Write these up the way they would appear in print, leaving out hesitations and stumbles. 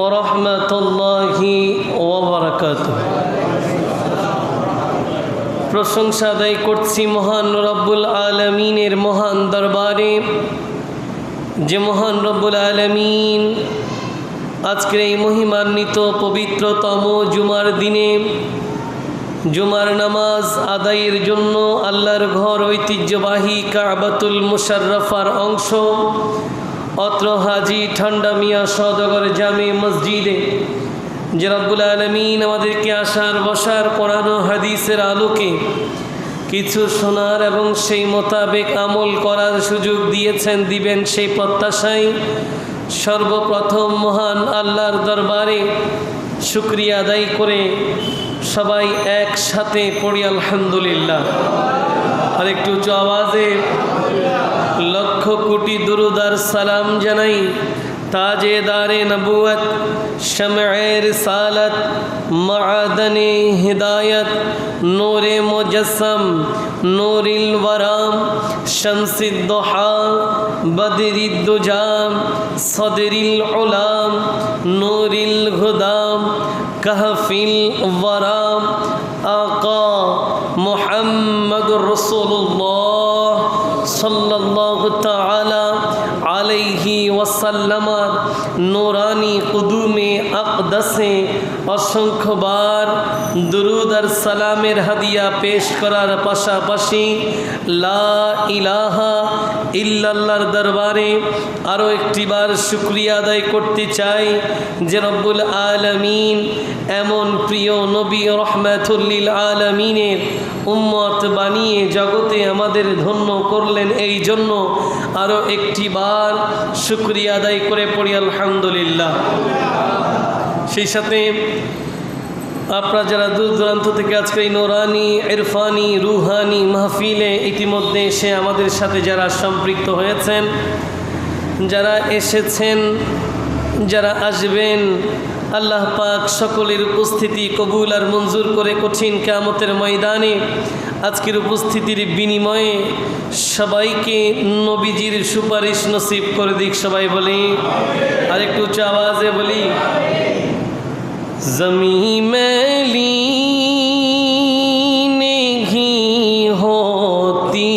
ওরহমতুল্লাহি ওয়াবারাকাতুহু। প্রশংসা আদায় করছি মহান রব্বুল আলমিনের মহান দরবারে, যে মহান রব্বুল আলমিন আজকের এই মহিমান্বিত পবিত্রতম জুমার দিনে জুমার নামাজ আদায়ের জন্য আল্লাহর ঘর ঐতিহ্যবাহী কাবাতুল মুশাররফার অংশ অত্র হাজি ঠান্ডা মিয়া সওদাগর জামে মসজিদে যে রব্বুল আলমিন আমাদেরকে আসার বসার পড়ানো হাদিসের আলোকে কিছু শোনার এবং সেই মোতাবেক আমল করার সুযোগ দিয়েছেন, দিবেন সেই প্রত্যাশায় সর্বপ্রথম মহান আল্লাহর দরবারে শুকরিয়া আদায় করে সবাই একসাথে পড়ি আলহামদুলিল্লাহ। আর একটু উঁচু আওয়াজে লক্ষ কোটি দুরুদ আর সালাম জানাই তাজেদারে নবুয়ত, শমএ রিসালত, মাআদনে হিদায়ত, নূরে মুজস্সম, নূরিল ওয়ারাম, শামসিদ দুহা, বদরিদ দুজাম, সদরিল উলাম, নূরিল হুদাম, কাহফিল ওয়ারাম, আকা মুহাম্মদুর রাসূলুল্লাহ সাল্লাল্লাহু তাআলা আলাইহি ওয়াসাল্লামার নূরানি কুদুমে আকদাসে অসংখ্যবার দুরুদ আর সালামের হাদিয়া পেশ করার পাশাপাশি লা ইলাহা ইল্লাল্লাহর দরবারে আরও একটিবার শুকরিয়া আদায় করতে চাই যে রব্বুল আলামিন এমন প্রিয় নবী রহমাতুল লিল আলামিনের উম্মত বানিয়ে জগতে আমাদের ধন্য করলেন। এই জন্য আরও একটিবার শুকরিয়া আদায় করে পড়ি আলহামদুলিল্লাহ। সেই সাথে আপনারা যারা দূর দূরান্ত থেকে আজকে এই নোরানি ইরফানি রুহানি মাহফিলে ইতিমধ্যে এসে আমাদের সাথে যারা সম্পৃক্ত হয়েছেন, যারা এসেছেন, যারা আসবেন, আল্লাহ পাক সকলের উপস্থিতি কবুল আর মঞ্জুর করে কঠিন কিয়ামতের ময়দানে আজকের উপস্থিতির বিনিময়ে সবাইকে নবীজির সুপারিশ নসিব করে দিক। সবাই বলি, আর একটু উচ্চ আওয়াজে বলি, জমি মেলি नहीं होती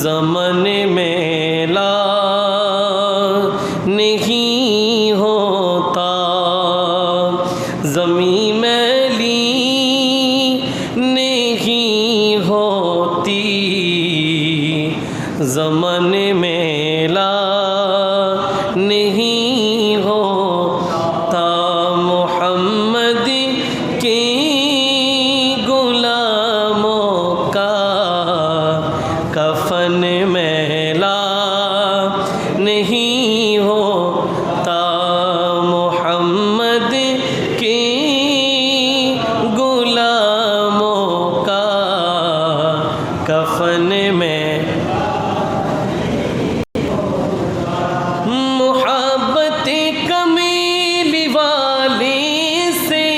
ज़मन मेला नहीं होता, ज़मी मैली नहीं होती ज़मन मेला नहीं होता, मोहम्मद के गुलामों का कफन मैला नहीं होता, मोहम्मद के गुलामों का कफन में मोहब्बत कमीली वाले से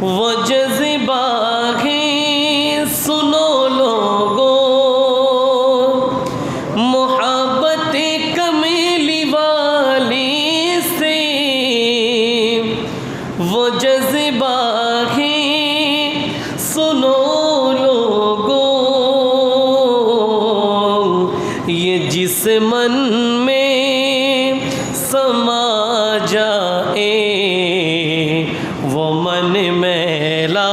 वो जज्बा है सुनो लोगों, मोहब्बत कमीली वाले से वो जज्बा है सुनो लोगों, ये जिस मन में समा जाए वो मन मैला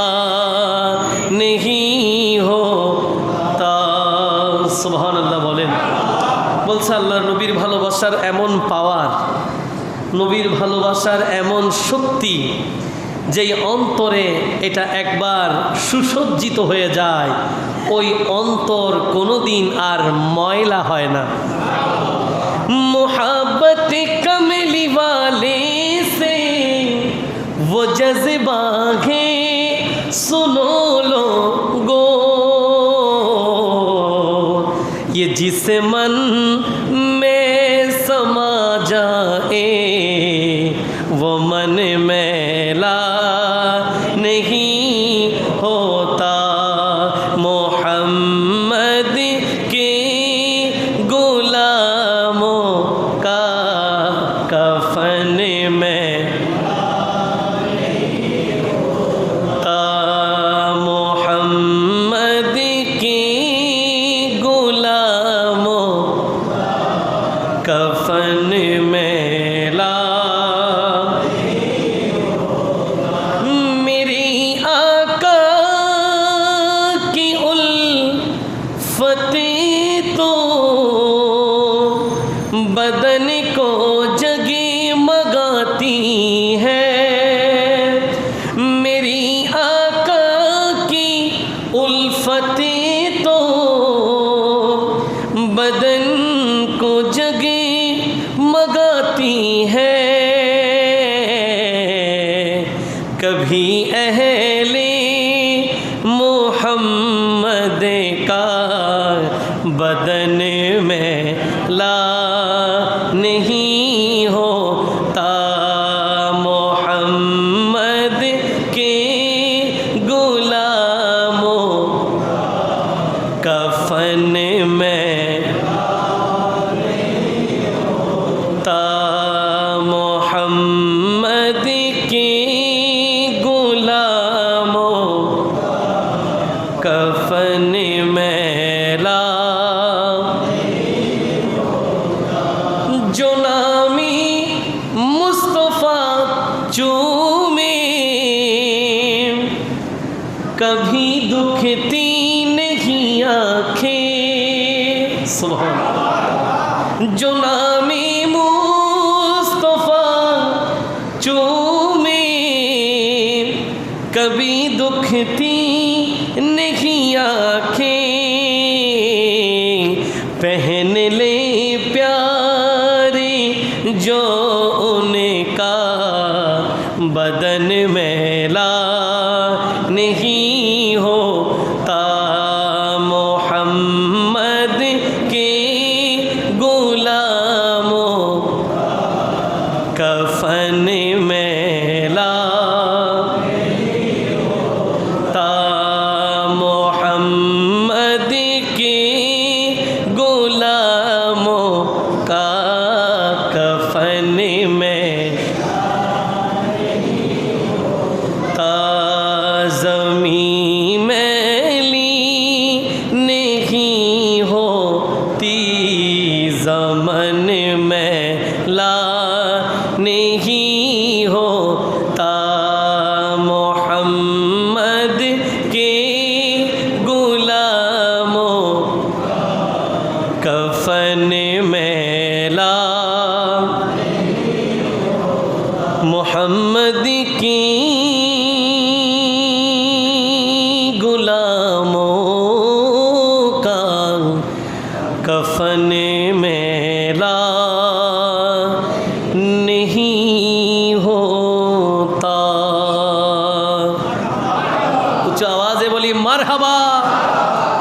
नहीं होता। সুবহানাল্লাহ বলেন। বলছে আল্লাহর নবীর ভালোবাসার এমন পাওয়ার, নবীর ভালোবাসার এমন শক্তি, যেই অন্তরে এটা একবার সুসজ্জিত হয়ে যায় ওই অন্তর কোনোদিন আর ময়লা হয় না। मोहब्बत कमली वाले से वो जज्बा है सुनो लोगों, ये जिस मन में समा जाए वो मन मैला नहीं होता, मोहम्मद के गुलाम कफन मैला मेरी आका की उल्फतें तो बदन को जगमगाती है। मेरी आका की उल्फतें तो बदन को जगमगाती है। कभी अहले मोहम्मद का बदन में ला नहीं होता। मोहम्मद के गुलामों कफन में ता मोहम्मद के गुलामों कफन में ला। जो नामी मुस्तफ़ा चूमे कभी दुखती नहीं आँखें। सुभान अल्लाह। जो नामी मुस्तफ़ा चूमे कभी दुखती नहीं आँखें। पहन ले प्यारे जो उनका बदन मैला नहीं होता। मोहम्मद के गुलामों कफन मैला ता मोहम्मद के गुलामों का कफन में ज़मीं मैली नहीं होती। ज़मन में ला नहीं होता। मोहम्मद के गुलामों कफन में ला मोहम्मद की कफन मेला नहीं होता। उच्च आवाज़े बोली मरहबा।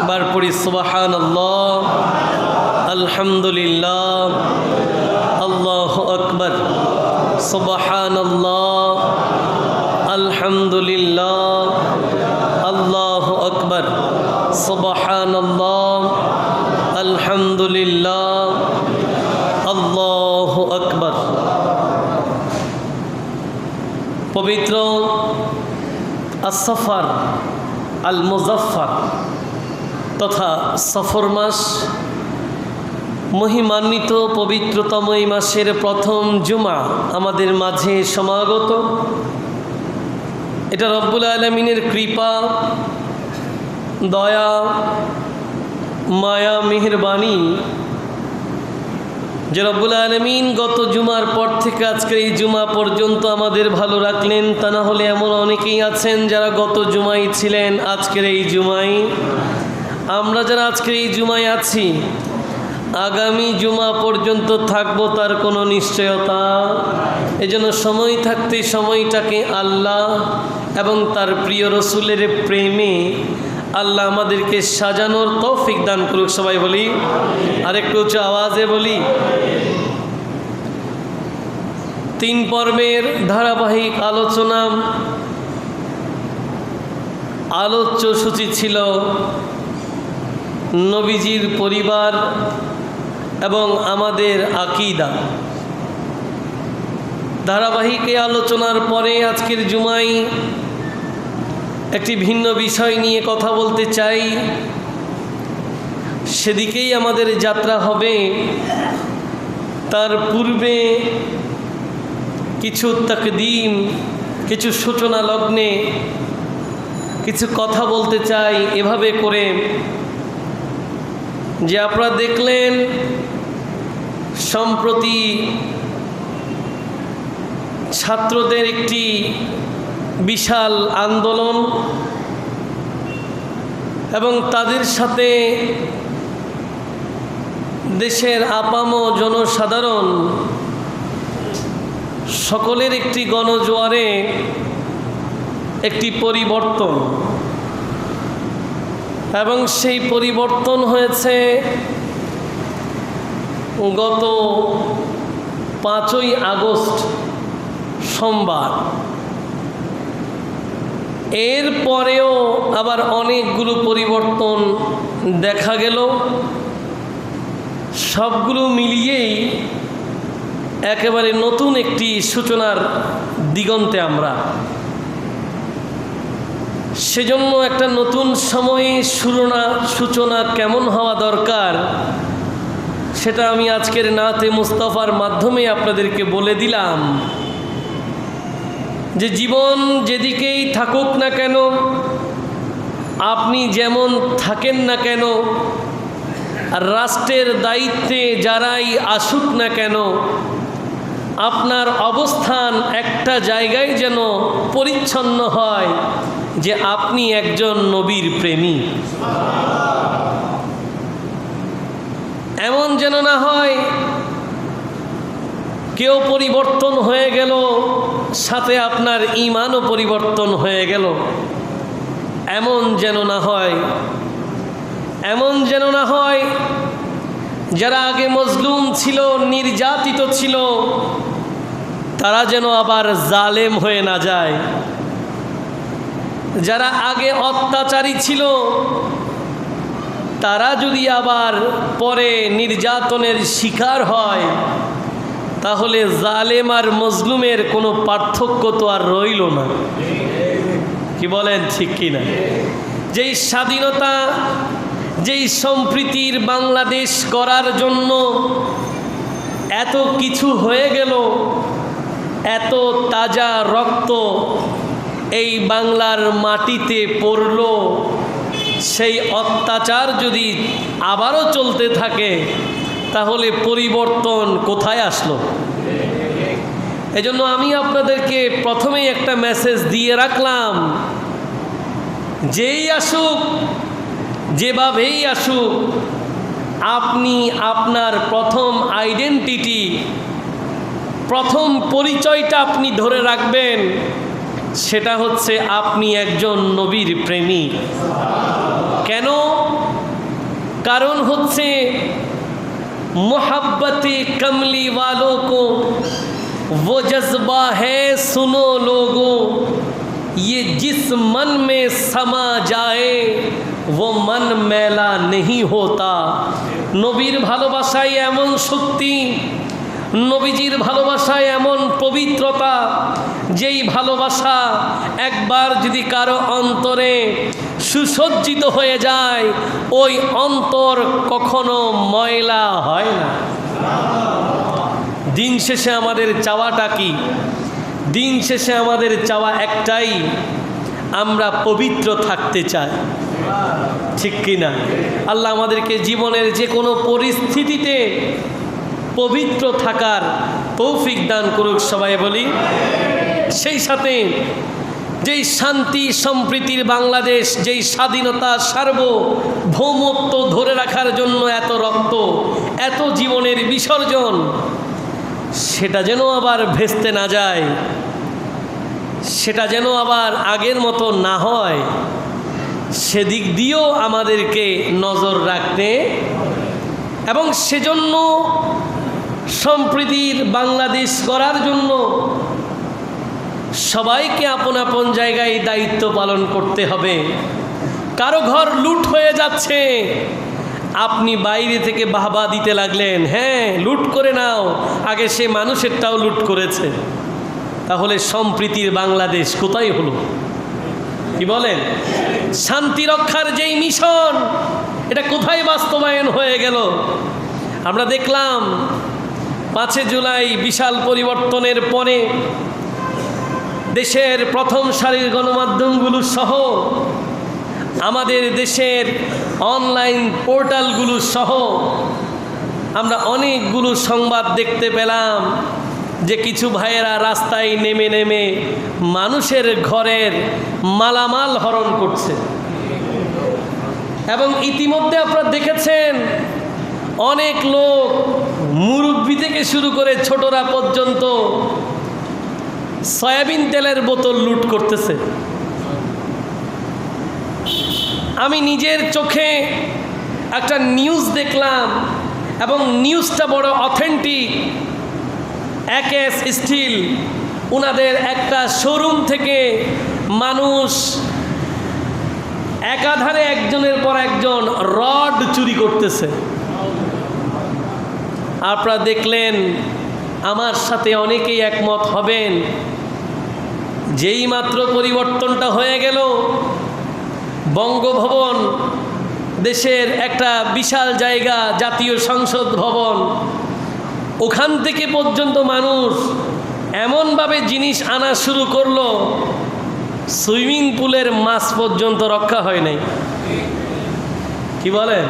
बार पढ़ी सुबहान अल्लाह, अल्हम्दुलिल्लाह, अल्लाहु अकबर। सुबहान अल्लाह, अल्हम्दुलिल्लाह, अल्लाहु अकबर। सुबहान अल्लाह, अल्हम्दुलिल्लाह, अल्लाहु अकबर। पवित्र আসফার আল মুজাফফার তথা সফর মাস, মহিমান্বিত পবিত্রতম এই মাসের প্রথম জুমা আমাদের মাঝে সমাগত। এটা রব্বুল আলামিনের কৃপা, দয়া, মায়া, মেহেরবানি যে রব্বুল আলামিন গত জুমার পর থেকে আজকের এই জুমা পর্যন্ত আমাদের ভালো রাখলেন। তা না হলে এমন অনেকেই আছেন যারা গত জুমায় ছিলেন, আজকের এই জুমায়। আমরা যারা আজকের এই জুমায় আছি, আগামী জুমা পর্যন্ত থাকবো তার কোনো নিশ্চয়তা। এজন্য সময় থাকতে সময়টাকে আল্লাহ এবং তার প্রিয় রসুলের প্রেমে আল্লাহ আমাদেরকে সাজানোর তৌফিক দান করুক। সবাই বলি, আর একটু উচ্চ আওয়াজে বলি। 3 পর্বের ধারাবাহিক আলোচনা, আলোচ্য সূচি ছিল নবীজির পরিবার এবং আমাদের আকীদা। ধারাবাহিক এই আলোচনার পরে আজকের জুমায় একটি ভিন্ন বিষয় নিয়ে কথা বলতে চাই, সেদিকেই আমাদের যাত্রা হবে। তার পূর্বে কিছু তাকদীম, কিছু সূচনা লগ্নে কিছু কথা বলতে চাই এভাবে করে যে আপনারা দেখলেন সম্প্রতি ছাত্রদের একটি বিশাল আন্দোলন এবং তাদের সাথে দেশের আপাম জনসাধারণ সকলের একটি গণজোয়ারে একটি পরিবর্তন, এবং সেই পরিবর্তন হয়েছে গত 5ই আগস্ট সোমবার। এর পরেও আবার অনেকগুলো পরিবর্তন দেখা গেল। সবগুলো মিলিয়েই একেবারে নতুন একটি সূচনার দিগন্তে আমরা। সেজন্য একটা নতুন সময়ে সূচনা কেমন হওয়া দরকার সেটা আমি আজকের নাতে মুস্তাফার মাধ্যমে আপনাদেরকে বলে দিলাম যে জীবন যেদিকেই থাকুক না কেন, আপনি যেমন থাকেন না কেন, আর রাষ্ট্রের দায়িত্বে যারাই আসুক না কেন, আপনার অবস্থান একটা জায়গায় যেন পরিচ্ছন্ন হয় যে আপনি একজন নবীর প্রেমী। এমন যেন না হয় কেউ পরিবর্তন হয়ে গেল সাথে আপনার ঈমানও পরিবর্তন হয়ে গেল। এমন যেন না হয়, এমন যেন না হয় যারা আগে মজলুম ছিল, নির্যাতিত ছিল, তারা যেন আবার জালেম হয়ে না যায়। যারা আগে অত্যাচারী ছিল তারা যদি আবার পরে নির্যাতনের শিকার হয়, তাহলে জালেম আর মজলুমের কোনো পার্থক্য তো আর রইল না। কি বলেন, ঠিক কি না? যেই স্বাধীনতা, যেই সম্প্রীতির বাংলাদেশ করার জন্য এত কিছু হয়ে গেল, এত তাজা রক্ত এই বাংলার মাটিতে পড়ল, সেই অত্যাচার যদি আবারও চলতে থাকে তাহলে পরিবর্তন কোথায় আসলো? এজন্য আমি আপনাদেরকে প্রথমেই একটা মেসেজ দিয়ে রাখলাম, যেই আসুক, যেভাবেই আসুক, আপনি আপনার প্রথম আইডেন্টিটি, প্রথম পরিচয়টা আপনি ধরে রাখবেন, সেটা হচ্ছে আপনি একজন নবীর প্রেমী। কেন? কারণ হচ্ছে मोहब्बते कमली वालों को वो जज्बा है सुनो लोगों, ये जिस मन में समा जाए वो मन मैला नहीं होता। নবীর ভালোবাসায় এমন শক্তি, নবীজির ভালোবাসায় এমন পবিত্রতা, যেই ভালোবাসা একবার যদি কারো অন্তরে সুসজ্জিত হয়ে যায়, ওই অন্তর কখনো ময়লা হয় না। দিন শেষে আমাদের চাওয়াটা কি? দিন শেষে আমাদের চাওয়া একটাই, আমরা পবিত্র থাকতে চাই। ঠিক কি না? আল্লাহ আমাদেরকে জীবনের যে কোনো পরিস্থিতিতে পবিত্র থাকার তৌফিক দান করুক, সবাই বলি। সেই সাথে যেই শান্তি সম্প্রীতির বাংলাদেশ, যেই স্বাধীনতা, সার্বভৌমত্ব ধরে রাখার জন্য এত রক্ত, এত জীবনের বিসর্জন, সেটা যেন আবার ভেস্তে না যায়, সেটা যেন আবার আগের মতো না হয়, সেদিক দিয়েও আমাদেরকে নজর রাখতে, এবং সেজন্য সম্প্রীতির বাংলাদেশ করার জন্য সবাইকে আপন আপন জায়গায় দায়িত্ব পালন করতে হবে। কারো ঘর লুট হয়ে যাচ্ছে, আপনি বাইরে থেকে বাহবা দিতে লাগলেন, হ্যাঁ লুট করে নাও, আগে সে মানুষেরটাও লুট করেছে, তাহলে সম্প্রীতির বাংলাদেশ কোথায় হলো? কি বলেন? শান্তি রক্ষার যেই মিশন, এটা কোথায় বাস্তবায়ন হয়ে গেল? আমরা দেখলাম 5 জুলাই বিশাল পরিবর্তনের পরে দেশের প্রথম সারির গণমাধ্যমগুলো সহ আমাদের দেশের অনলাইন পোর্টালগুলো সহ আমরা অনেকগুলো সংবাদ দেখতে পেলাম যে কিছু ভাইয়েরা রাস্তায় নেমে নেমে মানুষের ঘরের মালামাল হরণ করছে। এবং ইতিমধ্যে আপনারা দেখেছেন অনেক লোক মুরব্বি থেকে শুরু করে ছোটরা পর্যন্ত সয়াবিন তেলের বোতল লুট করতেছে। আমি নিজের চোখে একটা নিউজ দেখলাম এবং নিউজটা বড় অথেন্টিক। একেএস স্টিল ওনাদের একটা শোরুম থেকে মানুষ একাধারে একজনের পর একজন রড চুরি করতেছে। আপনারা দেখলেন, আমার সাথে অনেকেই একমত হবেন, যেই মাত্র পরিবর্তনটা হয়ে গেল, বঙ্গভবন দেশের একটা বিশাল জায়গা, জাতীয় সংসদ ভবন, ওখান থেকে পর্যন্ত মানুষ এমনভাবে জিনিস আনা শুরু করলো, সুইমিং পুলের মাছ পর্যন্ত রক্ষা হয় নাই। কি বলেন?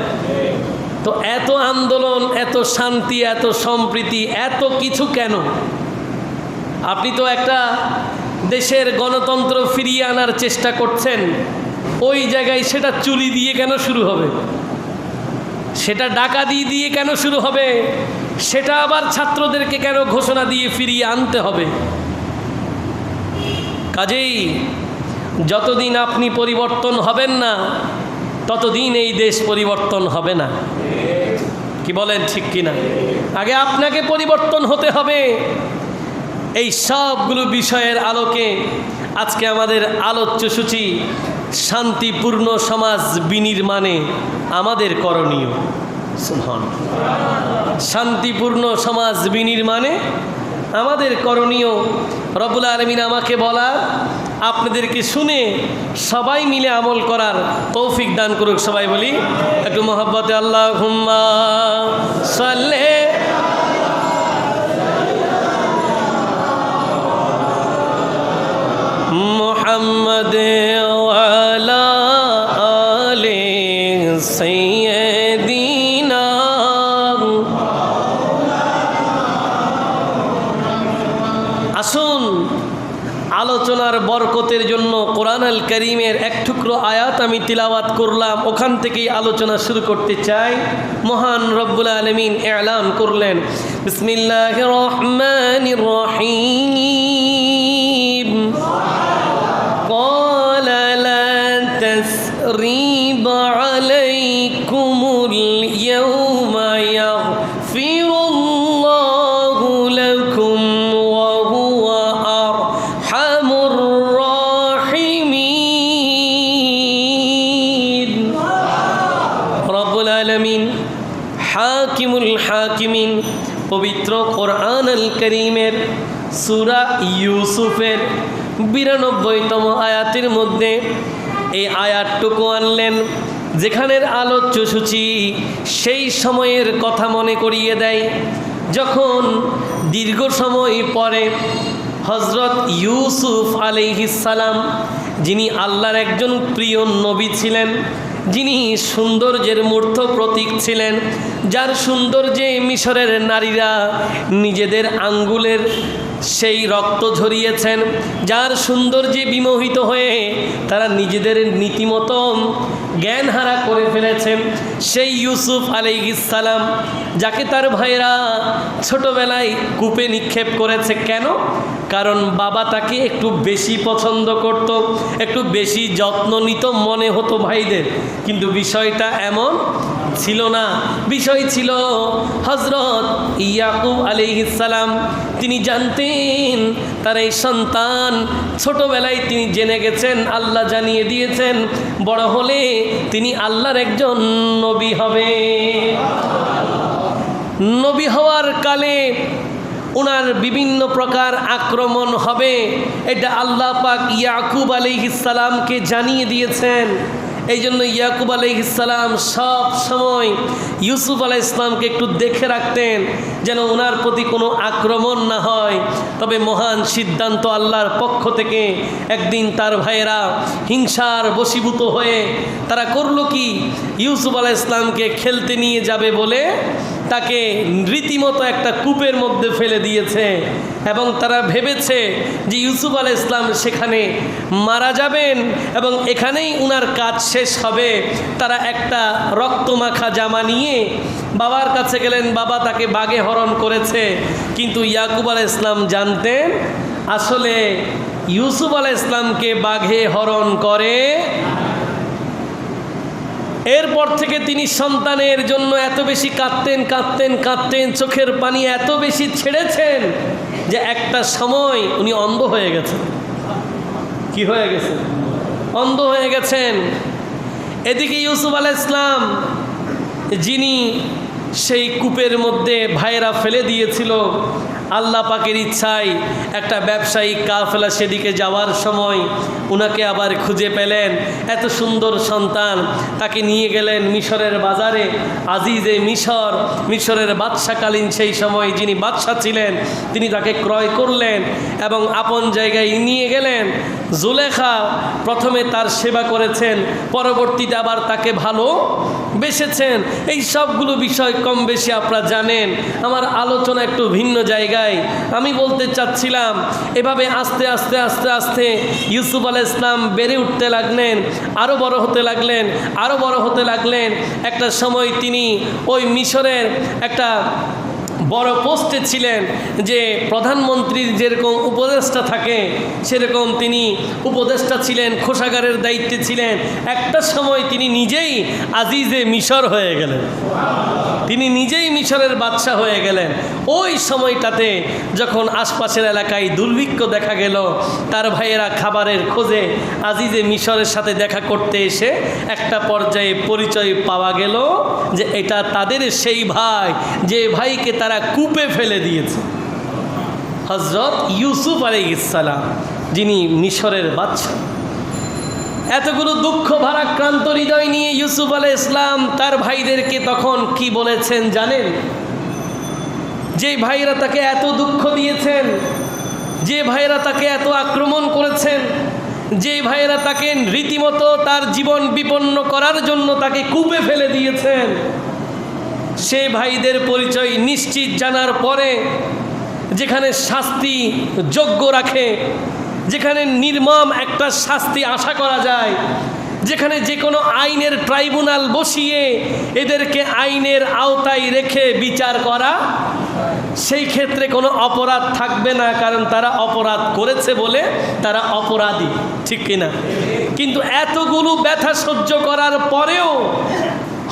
তো এত আন্দোলন, এত শান্তি, এত সম্প্রীতি, এত কিছু কেন? আপনি তো একটা দেশের গণতন্ত্র ফিরিয়ে আনার চেষ্টা করছেন, ওই জায়গায় সেটা চুরি দিয়ে কেন শুরু হবে? সেটা ডাকাতি দিয়ে কেন শুরু হবে? সেটা আবার ছাত্রদেরকে কেন ঘোষণা দিয়ে ফিরিয়ে আনতে হবে? কাজেই যতদিন আপনি পরিবর্তন হবেন না, ততদিন এই দেশ পরিবর্তন হবে না। কি বলেন, ঠিক কিনা? আগে আপনাকে পরিবর্তন হতে হবে। এই সবগুলো বিষয়ের আলোকে আজকে আমাদের আলোচ্য সূচি শান্তিপূর্ণ সমাজ বিনির্মাণে আমাদের করণীয়। শান্তিপূর্ণ সমাজ বিনির্মাণে আমাদের করণীয়। রব্বুল আলামিন আমাকে বলার, আপনাদেরকে শুনে সবাই মিলে আমল করার তৌফিক দান করুক। সবাই বলি একটু মহব্বতে আল্লাহুম্মা সাল্লি মুহাম্মাদ ওয়া আলা আলি সাইয়্যিদিনা। আসুন, আলোচনার বরকতের জন্য কোরআন আল কারীমের এক টুকরো আয়াত আমি তিলাওয়াত করলাম, ওখান থেকেই আলোচনা শুরু করতে চাই। মহান রব্বুল আলামিন এলান করলেন, বিসমিল্লাহির রহমানির রহিম, ক্বালা লা তাসরিবা আলাইকুমুল ইয়াওমা ইয়াগফিরুল্লাহু লাকুম ওয়া হুয়া আরহামুর রাহিমিন। রব্বুল আলামিন হাকিমুল হাকিমিন পবিত্র কোরআন আল কারীমের সূরা ইউসুফের 92তম আয়াতের মধ্যে এই আয়াতটুকু আনলেন, যেখানের আলোচ্য সূচি সেই সময়ের কথা মনে করিয়ে দেয়, যখন দীর্ঘ সময় পরে হযরত ইউসুফ আলাইহিস সালাম, যিনি আল্লাহর একজন প্রিয় নবী ছিলেন, যিনি সৌন্দর্যের মূর্ত প্রতীক ছিলেন, যার সৌন্দর্যে মিশরের নারীরা নিজেদের আঙ্গুলের সেই রক্ত ঝরিয়েছেন, যার সৌন্দর্যে বিমোহিত হয়ে তারা নিজেদের নীতিমতো জ্ঞানহারা করে ফেলেছেন, সেই ইউসুফ আলাইহিস সালাম, যাকে তার ভাইরা ছোটবেলায় কূপে নিক্ষেপ করেছে। কেন? কারণ বাবা তাকে একটু বেশি পছন্দ করত, একটু বেশি যত্ন নিত মনে হতো ভাইদের, কিন্তু বিষয়টা এমন ছিল না। বিষয় ছিল হযরত ইয়াকুব আলাইহিস সালাম, তিনি জানতেন তার এই সন্তান ছোটবেলায় তিনি জেনে গেছেন, আল্লাহ জানিয়ে দিয়েছেন, বড় হলে তিনি আল্লাহর একজন নবী হবে। নবী হওয়ার কালে ওনার বিভিন্ন প্রকার আক্রমণ হবে, এটা আল্লাহ পাক ইয়াকুব আলাইহিস সালামকে জানিয়ে দিয়েছেন। এই জন্য ইয়াকুব আলাইহিস সালাম সব সময় ইউসুফ আলাইহিস সালামকে একটু দেখে রাখতেন যেন ওনার প্রতি কোনো আক্রমণ না হয়। তবে মহান সিদ্ধান্ত আল্লাহর পক্ষ থেকে একদিন তার ভাইয়েরা হিংসার বশীভূত হয়ে তারা করলো কি, ইউসুফ আলাইহিস সালামকে খেলতে নিয়ে যাবে বলে তাকে রীতিমতো একটা কূপের মধ্যে ফেলে দিয়েছে এবং তারা ভেবেছে যে ইউসুফ আলাইহিস সালাম সেখানে মারা যাবেন এবং এখানেই উনার কাজ শেষ হবে। তারা একটা রক্তমাখা জামা নিয়ে বাবার কাছে গেলেন, বাবা তাকে বাঘে হরণ করেছে। কিন্তু ইয়াকুব আলাইহিস সালাম জানতেন আসলে ইউসুফ আলাইহিস সালামকে বাঘে হরণ করে। এরপর থেকে তিনি সন্তানের জন্য এত বেশি কাঁদতেন, চোখের পানি এত বেশি ছেড়েছেন যে একটা সময় উনি অন্ধ হয়ে গেছেন। কি হয়ে গেছেন? অন্ধ হয়ে গেছেন। এদিকে ইউসুফ আলাইহিস সালাম যিনি সেই কূপের মধ্যে ভাইয়েরা ফেলে দিয়েছিল, আল্লাহ পাকের ইচ্ছায় একটা ব্যবসায়িক কাফেলা সেদিকে যাওয়ার সময় উনাকে আবার খুঁজে পেলেন। এত সুন্দর সন্তান, তাকে নিয়ে গেলেন মিশরের বাজারে। আজিজে মিশরের বাদশাকালীন সেই সময় যিনি বাদশা ছিলেন তিনি তাকে ক্রয় করলেন এবং আপন জায়গায় নিয়ে গেলেন। জুলেখা প্রথমে তার সেবা করেছেন, পরবর্তীতে আবার তাকে ভালো বেসেছেন। এই সবগুলো বিষয় কম বেশি আপনারা জানেন। আমার আলোচনা একটু ভিন্ন জায়গায়। আমি বলতে চাচ্ছিলাম এভাবে আস্তে আস্তে আস্তে আস্তে ইউসুফ আলাইহিস সালাম বেড়ে উঠতে লাগলেন, আরও বড় হতে লাগলেন। একটা সময় তিনি ওই মিশরের একটা বড় পোস্টে ছিলেন, যে প্রধানমন্ত্রীর যেরকম উপদেষ্টা থাকে সেরকম তিনি উপদেষ্টা ছিলেন, কোষাগারের দায়িত্বে ছিলেন। একটা সময় তিনি নিজেই আজিজে মিশর হয়ে গেলেন, তিনি নিজেই মিশরের বাদশা হয়ে গেলেন। ওই সময়টাতে যখন আশপাশের এলাকায় দুর্ভিক্ষ দেখা গেল, তার ভাইয়েরা খাবারের খোঁজে আজিজে মিশরের সাথে দেখা করতে এসে একটা পর্যায়ে পরিচয় পাওয়া গেল যে এটা তাদের সেই ভাই, যে ভাইকে তারা কূপে ফেলে দিয়েছে, হযরত ইউসুফ আলাইহিস সালাম, যিনি মিশরের বাদশা। এতগুলো দুঃখ ভারাক্রান্ত হৃদয় নিয়ে ইউসুফ আলাইহিস সালাম তার ভাইদেরকে তখন কি বলেছেন জানেন? যে ভাইরা তাকে এত দুঃখ দিয়েছেন, যে ভাইরা তাকে এত আক্রমণ করেছেন, যে ভাইরা তাকে রীতিমতো তার জীবন বিপন্ন করার জন্য তাকে কূপে ফেলে দিয়েছেন, সে ভাইদের পরিচয় নিশ্চিত জানার পরে যেখানে শাস্তি যোগ্য রাখে, যেখানে নির্মম একটা শাস্তি আশা করা যায়, যেখানে যে কোনো আইনের ট্রাইব্যুনাল বসিয়ে এদেরকে আইনের আওতায় রেখে বিচার করা, সেই ক্ষেত্রে কোনো অপরাধ থাকবে না, কারণ তারা অপরাধ করেছে বলে তারা অপরাধী, ঠিক কিনা? কিন্তু এতগুলো ব্যথা সহ্য করার পরেও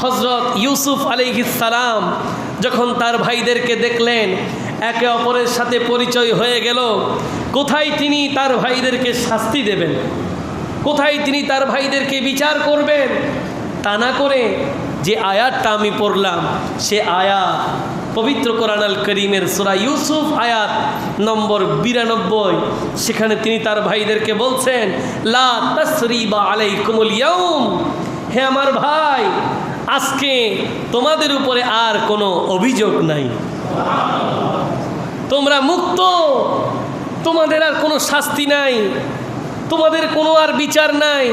হযরত ইউসুফ আলাইহিস সালাম যখন তার ভাইদেরকে দেখলেন, একে অপরের সাথে পরিচয় হয়ে গেল, কোথায় তিনি তার ভাইদেরকে শাস্তি দেবেন, কোথায় তিনি তার ভাইদেরকে বিচার করবেন, তা না করে যে আয়াতটা আমি পড়লাম সে আয়াত পবিত্র কোরআন আল করিমের সূরা ইউসুফ আয়াত নম্বর 92, সেখানে তিনি তার ভাইদেরকে বলছেন, লা তাসরিবা আলাইকুমুল ইয়াউম, হে আমার ভাই, আজকে তোমাদের উপরে আর কোনো অভিযোগ নাই, তোমরা মুক্ত, তোমাদের আর কোনো শাস্তি নাই, তোমাদের কোনো আর বিচার নাই,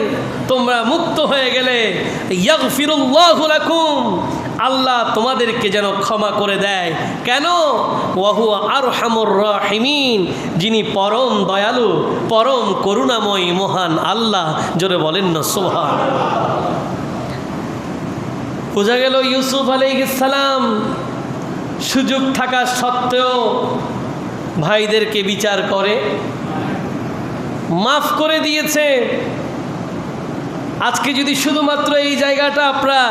তোমরা মুক্ত হয়ে গেলে ইয়াগফিরুল্লাহু লাকুম, আল্লাহ তোমাদেরকে যেন ক্ষমা করে দেয়। কেন? ওয়া হুয়া আরহামুর রাহিমিন, যিনি পরম দয়ালু, পরম করুণাময় মহান আল্লাহ। জোরে বলেন না সুবহানাল্লাহ। বোঝা গেল ইউসুফ আলাইহিস সালাম সুযোগ থাকা সত্ত্বেও ভাইদেরকে বিচার করে মাফ করে দিয়েছে। আজকে যদি শুধুমাত্র এই জায়গাটা আপনারা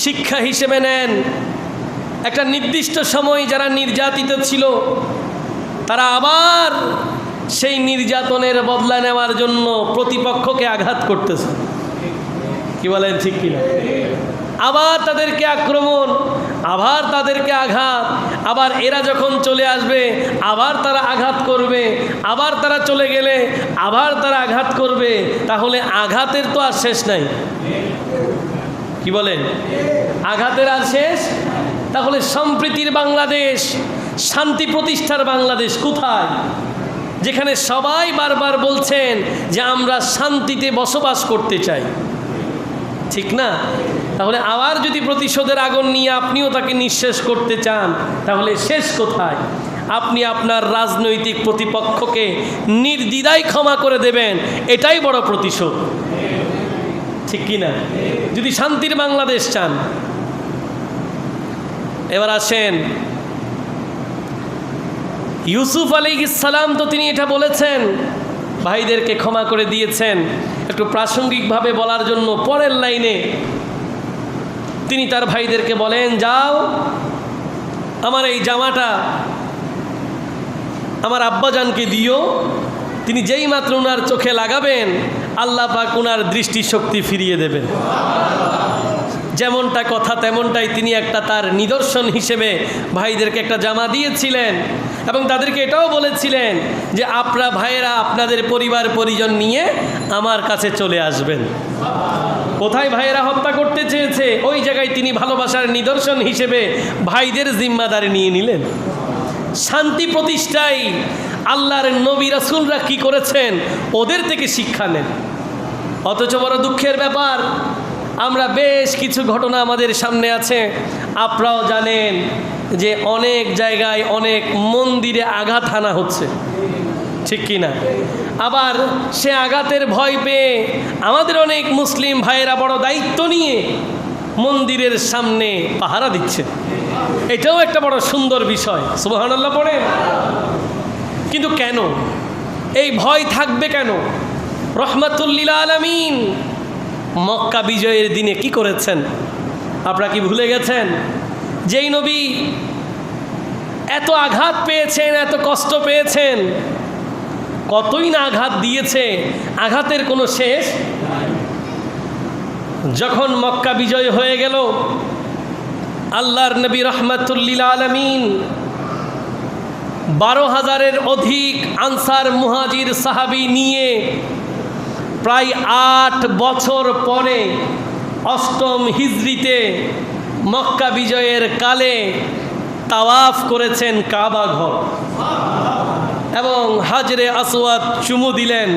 শিক্ষা হিসেবে নেন, একটা নির্দিষ্ট সময় যারা নির্যাতিত ছিল তারা আবার সেই নির্যাতনের বদলা নেওয়ার জন্য প্রতিপক্ষকে আঘাত করতেছে, কি বলেন ঠিক কিনা? আবার তাদেরকে আক্রমণ, আবার তাদেরকে আঘাত, আবার এরা যখন চলে আসবে আবার তারা আঘাত করবে, আবার তারা চলে গেলে আবার তারা আঘাত করবে। তাহলে আঘাতের তো আর শেষ নাই, কি বলেন? আঘাতের আর শেষ? তাহলে সম্প্রীতির বাংলাদেশ, শান্তি প্রতিষ্ঠার বাংলাদেশ কোথায়? যেখানে সবাই বারবার বলছেন যে আমরা শান্তিতে বসবাস করতে চাই, ঠিক না? তাহলে আবার যদি প্রতিশোধের আগুন নিয়ে আপনিও তাকে নিঃশেষ করতে চান, তাহলে শেষ কোথায়? আপনি আপনার রাজনৈতিক প্রতিপক্ষকে নির্দ্বিধায় ক্ষমা করে দেবেন, এটাই বড় প্রতিশোধ, ঠিক কি না? যদি শান্তির বাংলাদেশ চান। এবার আসেন, ইউসুফ আলাইহিস সালাম তো তিনি এটা বলেছেন, ভাইদেরকে ক্ষমা করে দিয়েছেন। একটু প্রাসঙ্গিকভাবে বলার জন্য পরের লাইনে তিনি তার ভাইদেরকে বলেন, যাও আমার এই জামাটা আমার আব্বাজানকে দিও, তিনি যেই মাত্র ওনার চোখে লাগাবেন আল্লাহ পাক ওনার দৃষ্টিশক্তি ফিরিয়ে দেবেন। যেমনটা কথা তেমনটাই তিনি একটা তার নিদর্শন হিসেবে ভাইদেরকে একটা জামা দিয়েছিলেন এবং তাদেরকে এটাও বলেছিলেন যে আপনারা ভাইয়েরা আপনাদের পরিবার পরিজন নিয়ে আমার কাছে চলে আসবেন। কোথায় ভাইয়েরা হত্যা করতে চেয়েছে ওই জায়গায় তিনি ভালোবাসার নিদর্শন হিসেবে ভাইদের জিম্মাদারি নিয়ে নিলেন। শান্তি প্রতিষ্ঠায় আল্লাহর নবী রাসূলরা কি করেছেন ওদের থেকে শিক্ষা নেন। অথচ বড় দুঃখের ব্যাপার, আমরা বেশ কিছু ঘটনা আমাদের সামনে আছে, আপনারাও জানেন যে অনেক জায়গায় অনেক মন্দিরে আঘাত হানা হচ্ছে, ঠিক কি না? আবার সে আঘাতের ভয় পেয়ে আমাদের অনেক মুসলিম ভাইয়েরা বড় দায়িত্ব নিয়ে মন্দিরের সামনে পাহারা দিচ্ছে। এটাও একটা বড় সুন্দর বিষয়, সুবহানাল্লাহ পড়ে। কিন্তু কেন এই ভয় থাকবে কেন? রহমাতুল লিল আলামিন মক্কা বিজয়ের দিনে কি করেছেন আপনারা কি ভুলে গেছেন? যেই নবী এত আঘাত পেয়েছেন, এত কষ্ট পেয়েছেন, কতই না আঘাত দিয়েছে, আঘাতের কোনো শেষ। যখন মক্কা বিজয় হয়ে গেল, আল্লাহর নবী রহমাতুল লিল আলামিন 12,000-এর অধিক আনসার মুহাজির সাহাবী নিয়ে প্রায় 8 বছর পরে 8ম হিজরিতে মক্কা বিজয়ের কালে তাওয়াফ করেছেন কাবা ঘর এবং হাজরে আসওয়াদ চুমু দিলেন।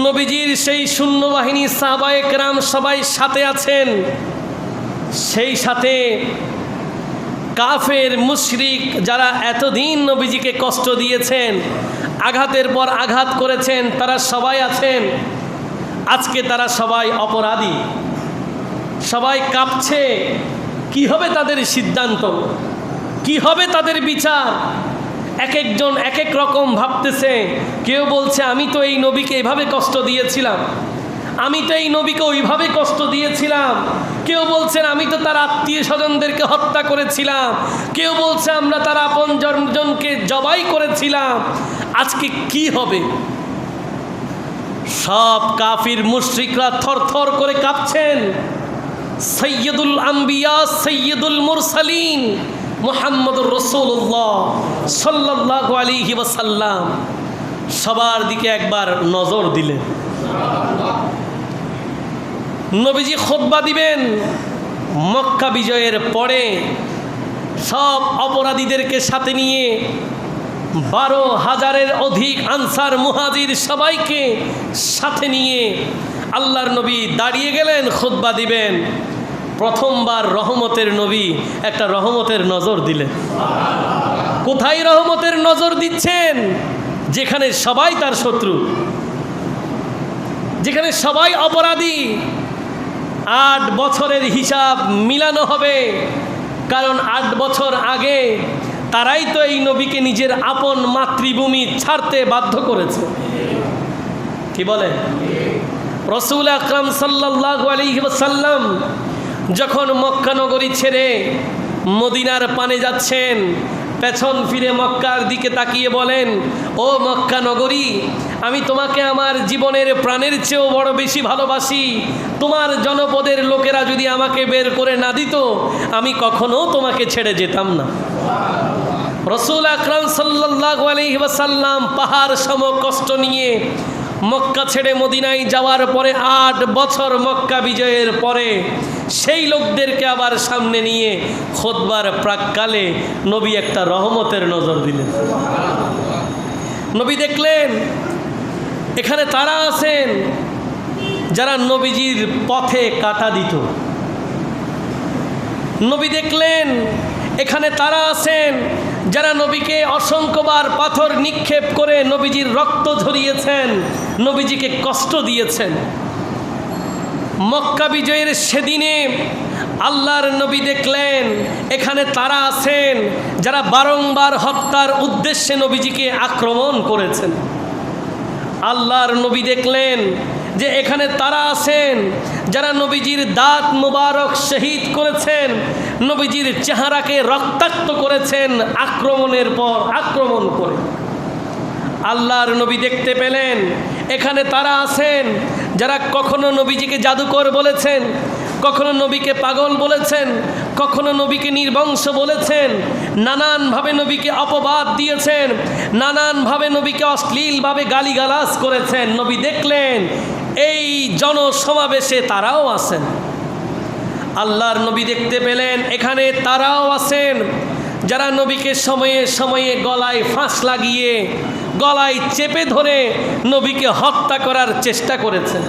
নবীজির সেই সৈন্যবাহিনী সাহাবায়ে কেরাম সবাই সাথে আছেন, সেই সাথে কাফের মুশরিক যারা এতদিন নবীজিকে কষ্ট দিয়েছেন, আঘাতের পর আঘাত করেছেন, তারা সবাই আছেন। আজকে তারা সবাই অপরাধী, সবাই কাঁপছে। কি হবে তাদের সিদ্ধান্ত, কি হবে তাদের বিচার? এক একজন এক এক রকম ভাবতেছে। কেউ বলছে আমি তো এই নবীকে এভাবে কষ্ট দিয়েছিলাম, আমি তো এই নবীকে ওইভাবে কষ্ট দিয়েছিলাম। কেউ বলছেন আমি তো তার আত্মীয় স্বজনদেরকে হত্যা করেছিলাম, কেউ বলছে আমরা তার আপনজনকে জবাই করেছিলাম। আজকে কি হবে? সব কাফির মুশরিকরা থরথর করে কাঁপছেন। সৈয়দুল আম্বিয়া সৈয়দুল মুরসালিন মুহাম্মদুর রাসূলুল্লাহ সাল্লাল্লাহু আলাইহি ওয়াসাল্লাম সবার দিকে একবার নজর দিলেন। নবীজি খুতবা দিবেন মক্কা বিজয়ের পরে, সব অপরাধীদেরকে সাথে নিয়ে 12,000-এর অধিক আনসার মুহাজির সবাইকে সাথে নিয়ে আল্লাহর নবী দাঁড়িয়ে গেলেন, খুতবা দিবেন। প্রথমবার রহমতের নবী একটা রহমতের নজর দিলেন। কোথায় রহমতের নজর দিচ্ছেন? যেখানে সবাই তার শত্রু, যেখানে সবাই অপরাধী। 8 বছরের হিসাব মিলানো হবে, কারণ 8 বছর আগে তারাই তো এই নবীকে নিজের আপন মাতৃভূমি ছাড়তে বাধ্য করেছে। কি বলে? রাসূল আকরাম সাল্লাল্লাহু আলাইহি ওয়াসাল্লাম যখন মক্কা নগরী ছেড়ে মদিনার পানে যাচ্ছেন, পেছন ফিরে মক্কার দিকে তাকিয়ে বলেন, ও মক্কা নগরী, আমি তোমাকে আমার জীবনের প্রাণের চেয়েও বড় বেশি ভালোবাসি। তোমার জনপদের লোকেরা যদি আমাকে বের করে না দিত, আমি কখনো তোমাকে ছেড়ে যেতাম না। রাসূল আকরাম সাল্লাল্লাহু আলাইহি ওয়াসাল্লাম পাহাড় সম কষ্ট নিয়ে মক্কা ছেড়ে মদিনায় যাওয়ার পরে 8 বছর মক্কা বিজয়ের পরে সেই লোকদেরকে আবার সামনে নিয়ে খুতবার প্রাক্কালে নবী একটা রহমতের নজর দিলেন। নবী দেখলেন এখানে তারা আছেন যারা নবীজির পথে কাঁটা দিত। নবী দেখলেন এখানে তারা আছেন যারা নবীকে অসংখ্যবার পাথর নিক্ষেপ করে নবীজির রক্ত ঝরিয়েছেন, নবীজিকে কষ্ট দিয়েছেন। মক্কা বিজয়ের সেদিনে আল্লাহর নবী দেখলেন এখানে তারা আছেন যারা বারংবার হত্যার উদ্দেশ্যে নবীজিকে আক্রমণ করেছেন। আল্লাহর নবী দেখলেন যে এখানে তারা আছেন যারা নবীজির দাঁত মুবারক শহীদ করেছেন, নবীজির চেহারাকে রক্তাক্ত করেছেন আক্রমণের পর আক্রমণ করে। আল্লাহর নবী দেখতে পেলেন এখানে তারা আছেন যারা কখনো নবীজিকে জাদুকর বলেছেন, কখনো নবীকে পাগল বলেছেন, কখনো নবীকে নির্বংশ বলেছেন, নানানভাবে নবীকে অপবাদ দিয়েছেন, নানানভাবে নবীকে অশ্লীলভাবে গালিগালাজ করেছেন। নবী দেখলেন এই জনসমাবেশে তারাও আছেন। আল্লাহর নবী দেখতে পেলেন এখানে তারাও আছেন যারা নবীকে সময়ে সময়ে গলায় ফাঁস লাগিয়ে গলায় চেপে ধরে নবীকে হত্যা করার চেষ্টা করেছেন।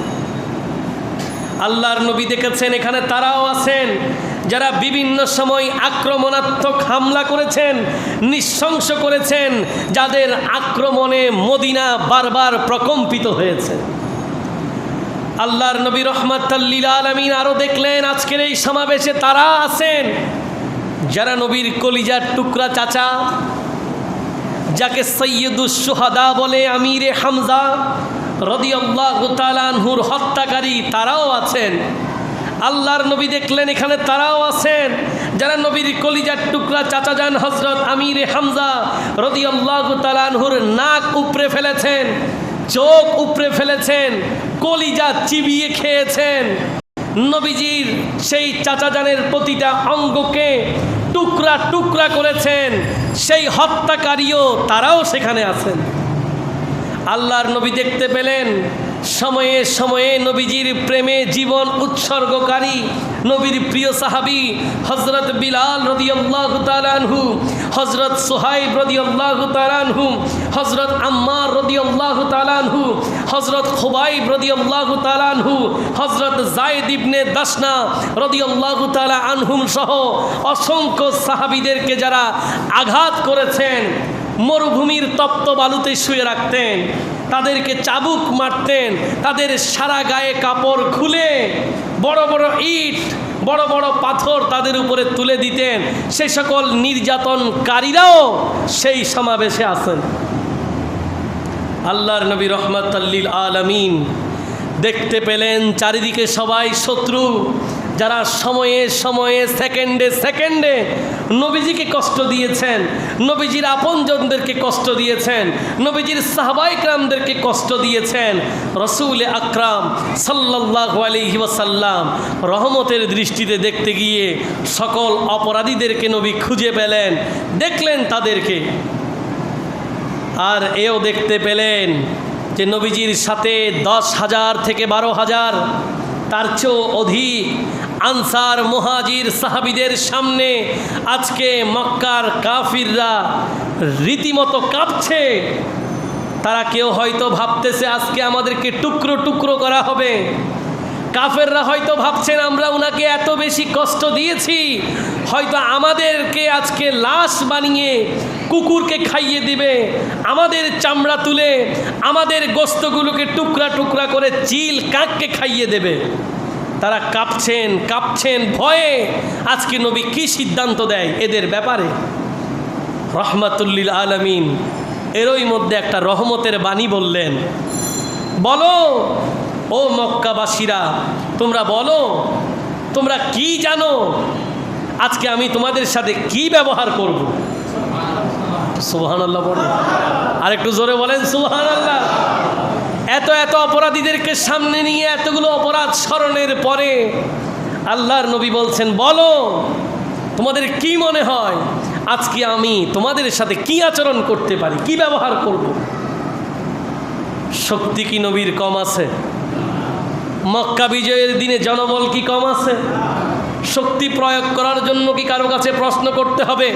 আল্লাহর নবী দেখেছেন এখানে তারাও আছেন যারা বিভিন্ন সময় আক্রমণাত্মক হামলা করেছেন, নৃশংস করেছেন, যাদের আক্রমণে মদিনা বারবার প্রকম্পিত হয়েছে। আল্লাহর নবী রাহমাতাল লিল আলামিন আরও দেখলেন আজকের এই সমাবেশে তারা আছেন যারা নবীর কলিজার টুকরা চাচা, যাকে সৈয়দুস শুহাদা বলে আমিরে হামজা রাদিয়াল্লাহু তাআলা আনহুর হত্যাকারী, তারাও আছেন। আল্লাহর নবী দেখলেন এখানে তারাও আছেন যারা নবীর কলিজার টুকরা চাচা যান হযরত আমিরে হামজা রাদিয়াল্লাহু তাআলা আনহুর নাক উপড়ে ফেলেছেন, চোখ উপড়ে ফেলেছেন, কলিজা চিবিয়ে খেয়েছেন। নবীজির সেই চাচা জানের প্রতিটা অঙ্গকে টুকরা টুকরা করেছেন। সেই হত্যাকারীও তারাও সেখানে আছেন। আল্লাহর নবী দেখতে পেলেন সময়ে সময়ে নবীজির প্রেমে জীবন উৎসর্গকারী নবীর প্রিয় সাহাবী হযরত বিলাল রাদিয়াল্লাহু তাআলা আনহু, হযরত সুহাইব রাদিয়াল্লাহু তাআলা আনহু, হযরত আম্মার রাদিয়াল্লাহু তাআলা আনহু, হযরত খুবাইব রাদিয়াল্লাহু তাআলা আনহু, হযরত যায়েদ ইবনে দাসনা রাদিয়াল্লাহু তাআলা আনহুম সহ অসংখ্য সাহাবীদেরকে যারা আঘাত করেছেন, মরুভূমির তপ্ত বালুতে শুয়ে রাখতেন, তাদেরকে চাবুক মারতেন, তাদের সারা গায়ে কাপড় খুলে বড় বড় ইট বড় বড় পাথর তাদের উপরে তুলে দিতেন। সেই সকল নির্যাতনকারীরাও সেই সমাবেশে আছেন। আল্লাহর নবী রাহমাতাল লিল আলামিন দেখতে পেলেন চারিদিকে সবাই শত্রু, যারা সময়ে সময়ে সেকেন্ডে সেকেন্ডে নবীজিকে কষ্ট দিয়েছেন, নবীজির আপনজনদেরকে কষ্ট দিয়েছেন, নবীজির সাহাবায়ে কেরামদেরকে কষ্ট দিয়েছেন। রাসূল আকরাম সাল্লাল্লাহু আলাইহি ওয়াসাল্লাম রহমতের দৃষ্টিতে দেখতে গিয়ে সকল অপরাধীদেরকে নবী খুঁজে পেলেন, দেখলেন তাদেরকে। আর এও দেখতে পেলেন যে নবীজির সাথে 10,000 থেকে 12,000 তার চেয়েও অধিক আনসার মুহাজির সাহাবীদের সামনে আজকে মক্কার কাফিররা রীতিমতো কাঁপছে। তারা কেউ হয়তো ভাবতেছে আজকে আমাদেরকে টুকরো টুকরো করা হবে। কাফেররা হয়তো ভাবছেন আমরা ওনাকে এত বেশি কষ্ট দিয়েছি, হয়তো আমাদেরকে আজকে লাশ বানিয়ে কুকুরকে খাইয়ে দিবে, আমাদের চামড়া তুলে আমাদের গোশতগুলোকে টুকরা টুকরা করে চিল কাককে খাইয়ে দেবে। তারা কাঁপছেন কাঁপছেন ভয়ে। আজকে নবী কি সিদ্ধান্ত দেয় এদের ব্যাপারে? রাহমাতুল লিল আলামিন এরই মধ্যে একটা রহমতের বাণী বললেন, বলো ও মক্কাবাসীরা, তোমরা বলো তোমরা কি জানো, আজকে আমি তোমাদের সাথে কি ব্যবহার করব। সুবহানাল্লাহ বলেন, আর একটু জোরে বলেন সুবহানাল্লাহ। এত এত অপরাধীদেরকে সামনে নিয়ে এতগুলো অপরাধ স্মরণের পরে আল্লাহর নবী বলছেন, বলো তোমাদের কি মনে হয় আজকে আমি তোমাদের সাথে কি আচরণ করতে পারি, কি ব্যবহার করব। শক্তি কি নবীর কম আছে? মক্কা বিজয়ের দিনে জনবল কি কম আছে? শক্তি প্রয়োগ করার জন্য কি কারো কাছে প্রশ্ন করতে হবে?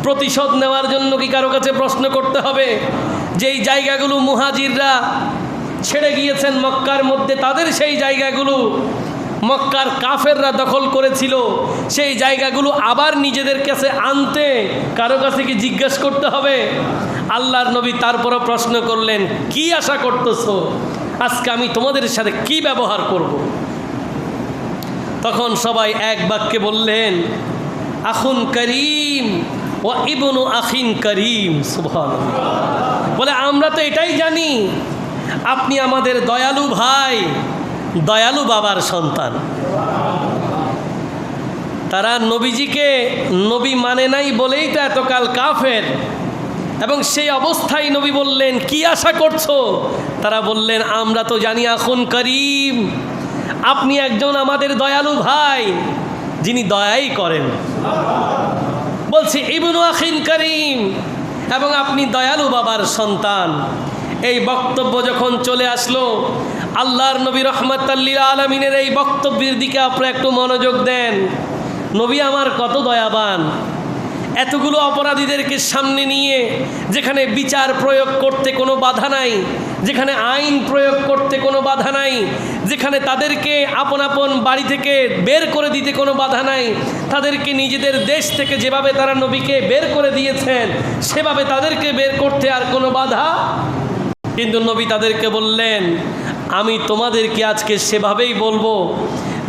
প্রতিশোধ নেওয়ার জন্য কি কারো কাছে প্রশ্ন করতে হবে? যেই জায়গাগুলো মুহাজিররা ছেড়ে গিয়েছেন মক্কার মধ্যে, তাদের সেই জায়গাগুলো মক্কার কাফেররা দখল করেছিল, সেই জায়গাগুলো আবার নিজেদের কাছে আনতে কারো কাছে কি জিজ্ঞেস করতে হবে? আল্লাহর নবী তারপরও প্রশ্ন করলেন, কি আশা করতেছো? আজকে আমি তোমাদের সাথে কি ব্যবহার করব? তখন সবাই এক বাক্যে বললেন, আখুন করিম ও ইবনু আখিন করিম। সুবহানাল্লাহ। বলে আমরা তো এটাই জানি আপনি আমাদের দয়ালু ভাই, দয়ালু বাবার সন্তান। তারা নবীজিকে নবী মানে নাই বলেই তো এতকাল কাফের, এবং সেই অবস্থায় নবী বললেন, কি আশা করছো? তারা বললেন, আমরা তো জানি আখুন করিম, আপনি একজন আমাদের দয়ালু ভাই, যিনি দয়াই করেন। বলছি ইবনু আখিন করিম, এবং আপনি দয়ালু বাবার সন্তান। এই বক্তব্য যখন চলে আসলো, আল্লাহর নবী রহমাতুল লিল আলামিনের এই বক্তব্যের দিকে আপনারা একটু মনোযোগ দেন। নবী আমার কত দয়াবান, এতগুলো অপরাধীদেরকে সামনে নিয়ে, যেখানে বিচার প্রয়োগ করতে কোনো বাধা নাই, যেখানে আইন প্রয়োগ করতে কোনো বাধা নাই, যেখানে তাদেরকে আপন আপন বাড়ি থেকে বের করে দিতে কোনো বাধা নাই, তাদেরকে নিজেদের দেশ থেকে যেভাবে তারা নবীকে বের করে দিয়েছেন সেভাবে তাদেরকে বের করতে আর কোনো বাধা। কিন্তু নবী তাদেরকে বললেন, আমি তোমাদেরকে আজকে সেভাবেই বলবো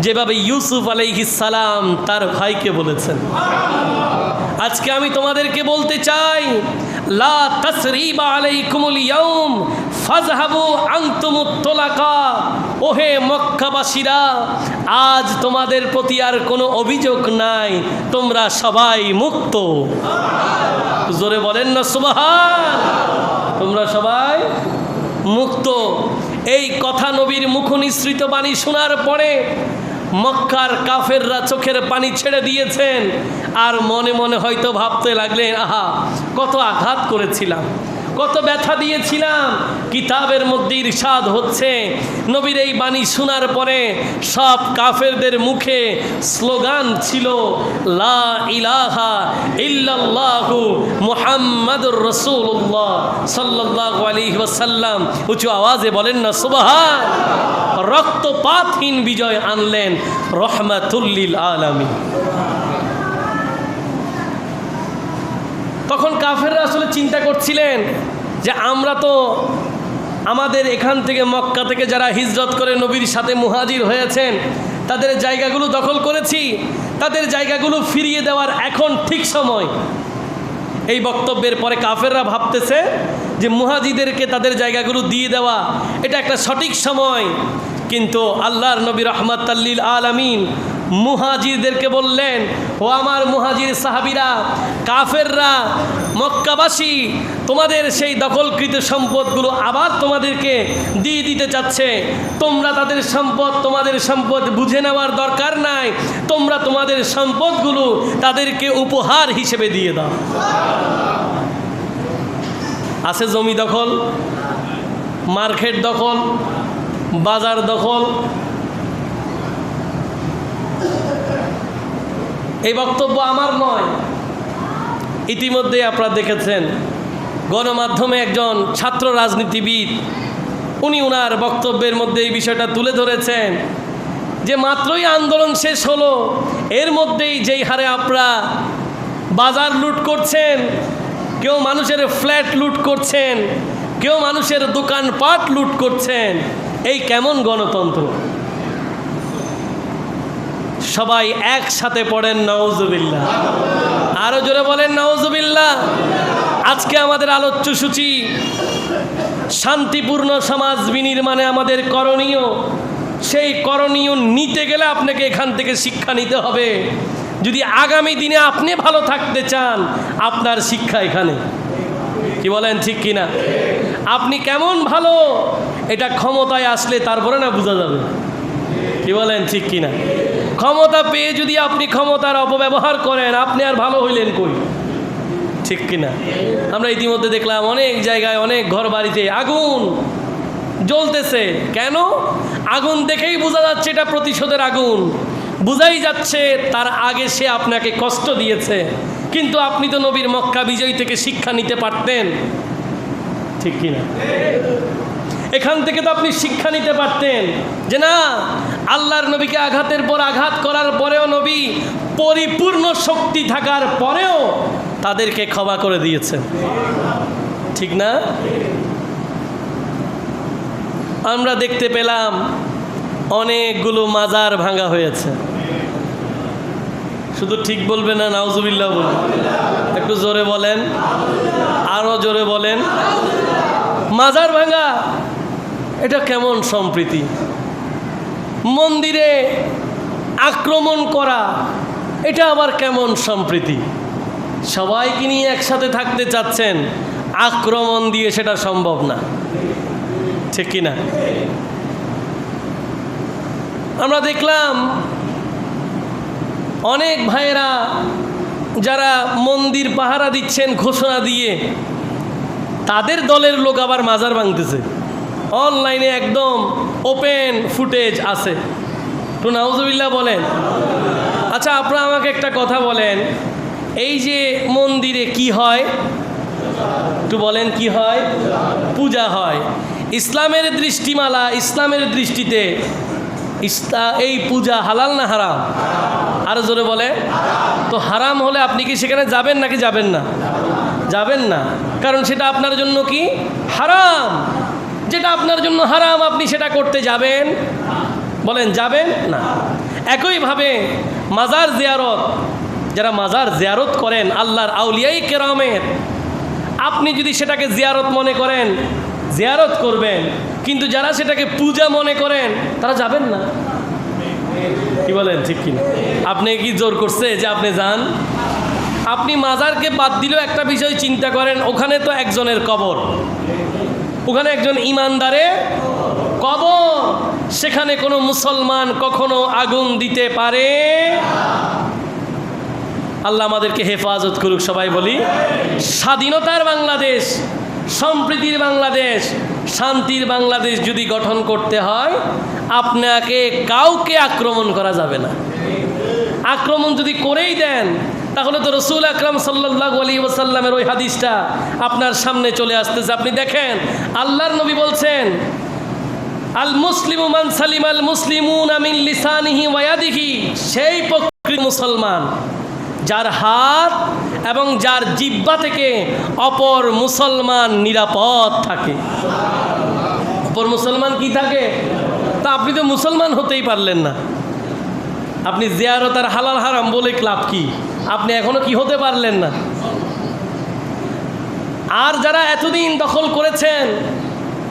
যেভাবে ইউসুফ আলাইহিস সালাম তার ভাইকে বলেছেন। আজকে আমি তোমাদেরকে বলতে চাই, লা তাসরিবা আলাইকুমুল ইয়াউম ফাযহাবু আনতুমুত তুলাকা। ওহে মক্কাবাসীরা, আজ তোমাদের প্রতি আর কোনো অভিযোগ নাই, তোমরা সবাই মুক্ত। জোরে বলেন না সুবহান। তোমরা সবাই মুক্ত। এই কথা নবীর মুখনিসৃত বাণী শোনার পরে মক্কার কাফেররা চোখের পানি ছেড়ে দিয়েছেন, আর মনে মনে হয়তো ভাবতে লাগলেন, আহা কত আঘাত করেছিলাম, কত ব্যথা দিয়েছিলাম। কিতাবের মধ্যে ইরশাদ হচ্ছে, নবীর এই বাণী শোনার পরে সব কাফেরদের মুখে স্লোগান ছিল, লা ইলাহা ইল্লাল্লাহু মুহাম্মাদুর রাসূলুল্লাহ সাল্লাল্লাহু আলাইহি ওয়াসাল্লাম। উঁচু আওয়াজে বলেন না সুবহান। রক্তপাতহীন বিজয় আনলেন রহমাতুল লিল আলামিন। তখন কাফেররা আসলে চিন্তা করছিলেন যে আমরা তো আমাদের এখান থেকে মক্কা থেকে যারা হিজরত করে নবীর সাথে মুহাজির হয়েছেন তাদের জায়গাগুলো দখল করেছি, তাদের জায়গাগুলো ফিরিয়ে দেওয়ার এখন ঠিক সময়। এই বক্তব্যের পরে কাফেররা ভাবতেছে যে মুহাজিরদেরকে তাদের জায়গাগুলো দিয়ে দেওয়া এটা একটা সঠিক সময়। কিন্তু আল্লাহর নবী রাহমাতুল লিল আলামিন মুহাজিরদেরকে বললেন, ও আমার মুহাজির সাহাবীরা, কাফেররা মক্কাবাসী তোমাদের সেই দখলকৃত সম্পদগুলো আবার তোমাদেরকে দিয়ে দিতে চাচ্ছে। তোমরা তাদের সম্পদ, তোমাদের সম্পদ বুঝে নেওয়ার দরকার নাই, তোমরা তোমাদের সম্পদগুলো তাদেরকে উপহার হিসেবে দিয়ে দাও। আছে জমি দখল, মার্কেট দখল, বাজার দখল। এই বক্তব্য আমার নয়, ইতিমধ্যে আপনারা দেখেছেন গণমাধ্যমে একজন ছাত্র রাজনীতিবিদ উনি ওনার বক্তব্যের মধ্যে এই বিষয়টা তুলে ধরেছেন যে মাত্রই আন্দোলন শেষ হলো, এর মধ্যেই যেই হারে আপনারা বাজার লুট করছেন, কেউ মানুষের ফ্ল্যাট লুট করছেন, কেউ মানুষের দোকানপাট লুট করছেন, এই কেমন গণতন্ত্র? সবাই একসাথে পড়েন নাউজুবিল্লাহ। আরো জোরে বলেন নাউজুবিল্লাহ। আজকে আমাদের আলোচ্য সূচি শান্তিপূর্ণ সমাজ বিনির্মাণে আমাদের করণীয়। সেই করণীয় নিতে গেলে আপনাকে এখান থেকে শিক্ষা নিতে হবে। যদি আগামী দিনে আপনি ভালো থাকতে চান, আপনার শিক্ষা এখানে। কি বলেন, ঠিক কিনা? আপনি কেমন ভালো এটা ক্ষমতায় আসলে তারপরে না বোঝা যাবে। কি বলেন, ঠিক কিনা? ক্ষমতা পেয়ে যদি আপনি ক্ষমতার অপব্যবহার করেন, আপনি আর ভালো হইলেন কই? ঠিক কিনা? আমরা ইতিমধ্যে দেখলাম অনেক জায়গায়, অনেক ঘর বাড়িতে আগুন। জ্বলতেছে। কেন? আগুন দেখেই বোঝা যাচ্ছে এটা প্রতিশোধের আগুন, বোঝাই যাচ্ছে তার আগে সে আপনাকে কষ্ট দিয়েছে। কিন্তু আপনি তো নবীর মক্কা বিজয় থেকে শিক্ষা নিতে পারতেন, ঠিক কিনা? এখান থেকে তো আপনি শিক্ষা নিতে পারতেন যে না, আল্লাহর নবীকে আঘাতের পর আঘাত করার পরেও নবী পরিপূর্ণ শক্তি থাকার পরেও তাদেরকে ক্ষমা করে দিয়েছেন, ঠিক না? আমরা দেখতে পেলাম অনেকগুলো মাজার ভাঙা হয়েছে। শুধু ঠিক বলবেন না, নাউজুবিল্লাহ বলবেন। একটু জোরে বলেন, আরো জোরে বলেন। মাজার ভাঙা, এটা কেমন সম্প্রীতি? মন্দিরে আক্রমণ করা, এটা আবার কেমন সম্প্রীতি? সবাইকে নিয়ে একসাথে থাকতে চাচ্ছেন, আক্রমণ দিয়ে সেটা সম্ভব না, ঠিক কিনা? আমরা দেখলাম অনেক ভাইয়েরা যারা মন্দির পাহারা দিচ্ছেন ঘোষণা দিয়ে, তাদের দলের লোক আবার মাজার ভাঙতেছে। অনলাইনে একদম ওপেন ফুটেজ আছে। তো নাউজুবিল্লাহ বলেন। আচ্ছা, আপনারা আমাকে একটা কথা বলেন, এই যে মন্দিরে কি হয় একটু বলেন, কি হয়? পূজা হয়। ইসলামের দৃষ্টিমালা, ইসলামের দৃষ্টিতে এই পূজা হালাল না হারাম? আরো জোরে বলে। তো হারাম হলে আপনি কি সেখানে যাবেন নাকি যাবেন না? যাবেন না, কারণ সেটা আপনার জন্য কি হারাম। যেটা আপনার জন্য হারাম আপনি সেটা করতে যাবেন? বলেন, যাবেন না। একইভাবে মাজার জিয়ারত, যারা মাজার জিয়ারত করেন আল্লাহর আউলিয়াই কেরামের, আপনি যদি সেটাকে জিয়ারত মনে করেন জিয়ারত করবেন, কিন্তু যারা সেটাকে পূজা মনে করেন তারা যাবেন না। কি বলেন, ঠিক কিনা? আপনি কি জোর করছে যে আপনি যান? আপনি মাজারকে বাদ দিলেও একটা বিষয় চিন্তা করেন, ওখানে তো একজনের কবর, ওখানে একজন ইমানদারের কবর, সেখানে কোনো মুসলমান কখনো আগুন দিতে পারে? আল্লাহ আমাদেরকে হেফাজত করুক। সবাই বলি, স্বাধীনতার বাংলাদেশ, সম্প্রীতির বাংলাদেশ, শান্তির বাংলাদেশ যদি গঠন করতে হয়, আপনাকে কাউকে আক্রমণ করা যাবে না। আক্রমণ যদি করেই দেন, তাহলে তো রসুল আকরাম সাল্লাল্লাহু আলাইহি ওয়াসাল্লামের ওই হাদিসটা আপনার সামনে চলে আসতেছে। আপনি দেখেন, আল্লাহর নবী বলছেন, আল মুসলিমু মান সালিম আল মুসলিমুনা মিন লিসানিহি ওয়া ইয়াদিহি, সেই প্রকৃত মুসলমান যার হাত এবং যার জিহ্বা থেকে অপর মুসলমান নিরাপদ থাকে। অপর মুসলমান কি থাকে? তা আপনি তো মুসলমান হতেই পারলেন না। আপনি জিয়ারত আর হালাল হারাম বলে লাভ কি? আপনি এখনো কি হতে পারলেন না। আর যারা এতদিন দখল করেছেন,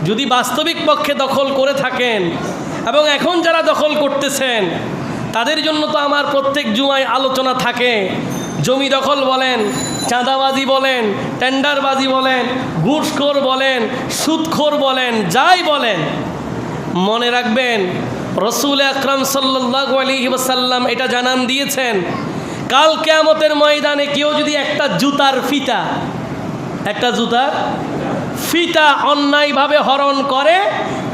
যদি বাস্তবিক পক্ষে দখল করে থাকেন এবং এখন যারা দখল করতেছেন, তাদের জন্য তো আমার প্রত্যেক জুমায় আলোচনা থাকে। জমি দখল বলেন, চাঁদাবাজি বলেন, টেন্ডারবাজি বলেন, ঘুষখোর বলেন, সুদখোর বলেন, যাই বলেন, মনে রাখবেন রসুল আকরাম সাল্লাল্লাহু আলাইহি ওয়াসাল্লাম এটা জানান দিয়েছেন, কাল কিয়ামতের ময়দানে কেউ যদি একটা জুতার ফিতা অন্যায়ভাবে হরণ করে,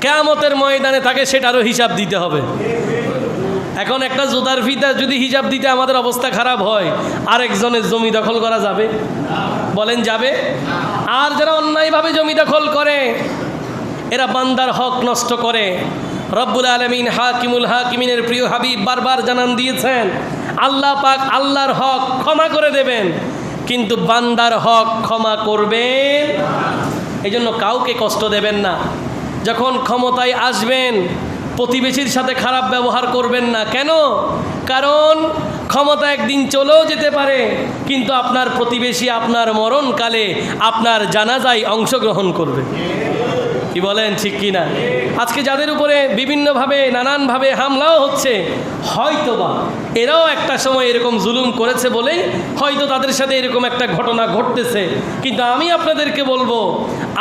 কিয়ামতের ময়দানে তাকে সেটারও হিসাব দিতে হবে। এখন একটা জুতার ফিতা যদি হিসাব দিতে আমাদের অবস্থা খারাপ হয়, আরেকজনের জমি দখল করা যাবে? বলেন, যাবে? আর যারা অন্যায়ভাবে জমি দখল করে, এরা বান্দার হক নষ্ট করে। রব্বুল আলামিন হাকিমুল হাকিমিনের প্রিয় হাবিব বারবার জানান দিয়েছেন, আল্লাহ পাক আল্লাহর হক ক্ষমা করে দেবেন, কিন্তু বান্দার হক ক্ষমা করবেন। এই জন্য কাউকে কষ্ট দেবেন না। যখন ক্ষমতায় আসবেন, প্রতিবেশীর সাথে খারাপ ব্যবহার করবেন না। কেন? কারণ ক্ষমতা একদিন চলেও যেতে পারে, কিন্তু আপনার প্রতিবেশী আপনার মরণকালে আপনার জানাজায় অংশগ্রহণ করবে। কি বলেন, ঠিক কি না? আজকে যাদের উপরে বিভিন্নভাবে নানানভাবে হামলাও হচ্ছে, হয়তোবা এরাও একটা সময় এরকম জুলুম করেছে বলেই হয়তো তাদের সাথে এরকম একটা ঘটনা ঘটতেছে। কিন্তু আমি আপনাদেরকে বলবো,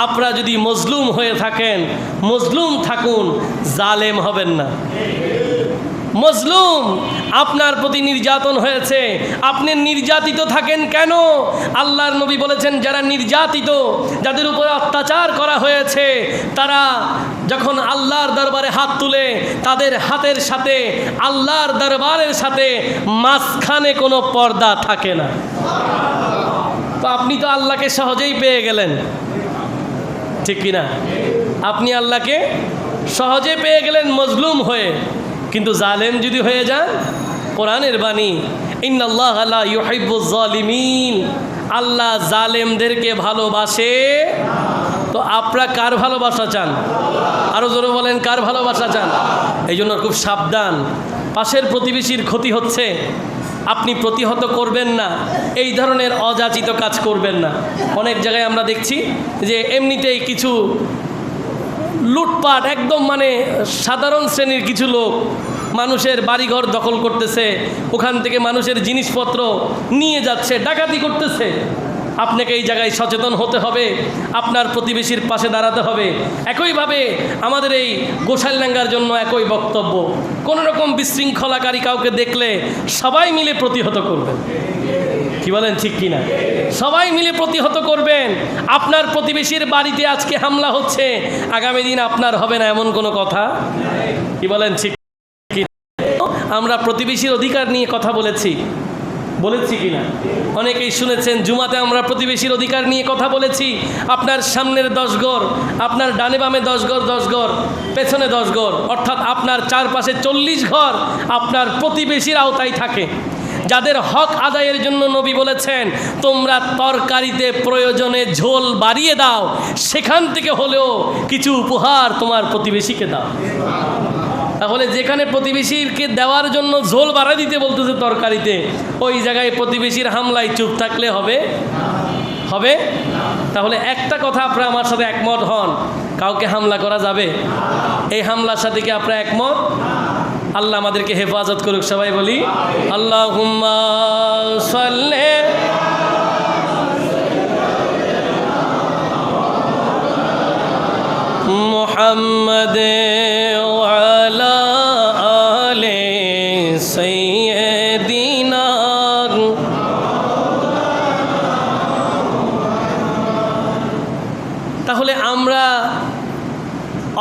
আপনারা যদি মজলুম হয়ে থাকেন, মজলুম থাকুন, জালেম হবেন না। মজলুম, আপনার প্রতি নির্যাতন হয়েছে, আপনি নির্যাতিত থাকেন কেন? আল্লাহর নবী বলেছেন, যারা নির্যাতিত, যাদের উপরে অত্যাচার করা হয়েছে, তারা যখন আল্লাহর দরবারে হাত তুলে, তাদের হাতের সাথে আল্লাহর দরবারের সাথে মাঝখানে কোনো পর্দা থাকে না। তো আপনি তো আল্লাহকে সহজেই পেয়ে গেলেন, ঠিক কিনা? আপনি আল্লাহকে সহজে পেয়ে গেলেন মজলুম হয়ে। কিন্তু জালেম যদি হয়ে যান, কোরআনের বাণী, ইন্নাল্লাহা লা ইউহিব্বুজ জালিমিন, আল্লাহ জালেমদেরকে ভালোবাসে। তো আপনারা কার ভালোবাসা চান? আরো জোরে বলেন, কার ভালোবাসা চান? এই জন্য খুব সাবধান, পাশের প্রতিবেশীর ক্ষতি হচ্ছে, আপনি প্রতিহত করবেন না, এই ধরনের অযাচিত কাজ করবেন না। অনেক জায়গায় আমরা দেখছি যে এমনিতেই কিছু লুটপাট, একদম মানে সাধারণ শ্রেণীর কিছু লোক মানুষের বাড়িঘর দখল করতেছে, ওখান থেকে মানুষের জিনিসপত্র নিয়ে যাচ্ছে, ডাকাতি করতেছে। আপনাকে এই জায়গায় সচেতন হতে হবে, আপনার প্রতিবেশীর পাশে দাঁড়াতে হবে। একইভাবে আমাদের এই গোসাইলডাঙ্গার জন্য একই বক্তব্য, কোনো রকম বিশৃঙ্খলাকারী কাউকে দেখলে সবাই মিলে প্রতিহত করবেন। কি বলেন, ঠিক কিনা? সবাই মিলে প্রতিহত করবেন। আপনার প্রতিবেশীর বাড়িতে আজকে হামলা হচ্ছে, আগামী দিন আপনার হবে না, এমন কোনো কথা? কি বলেন, ঠিক? আমরা প্রতিবেশীর অধিকার নিয়ে কথা বলেছি কিনা? অনেকেই শুনেছেন, জুমাতে আমরা প্রতিবেশীর অধিকার নিয়ে কথা বলেছি। আপনার সামনের 10 ঘর, আপনার ডানে বামে 10 ঘর, 10 ঘর, পেছনে 10 ঘর, অর্থাৎ আপনার চারপাশে 40 ঘর আপনার প্রতিবেশীর আওতায় থাকে, যাদের হক আদায়ের জন্য নবী বলেছেন, তোমরা তরকারিতে প্রয়োজনে ঝোল বাড়িয়ে দাও, সেখান থেকে হলেও কিছু উপহার তোমার প্রতিবেশীকে দাও। তাহলে যেখানে প্রতিবেশীকে দেওয়ার জন্য ঝোল বাড়া দিতে বলতেছে তরকারিতে, ওই জায়গায় প্রতিবেশীর হামলায় চুপ থাকলে হবে? তাহলে একটা কথা আপনারা আমার সাথে একমত হন, কাউকে হামলা করা যাবে? এই হামলার সাথে কি আপনারা একমত? আল্লাহ আমাদেরকে হেফাজত করুক, সবাই বলি আল্লাহুম্মা সাল্লি মুহাম্মাদে ওয়া আলা আলি সাইয়্যিদিনা। তাহলে আমরা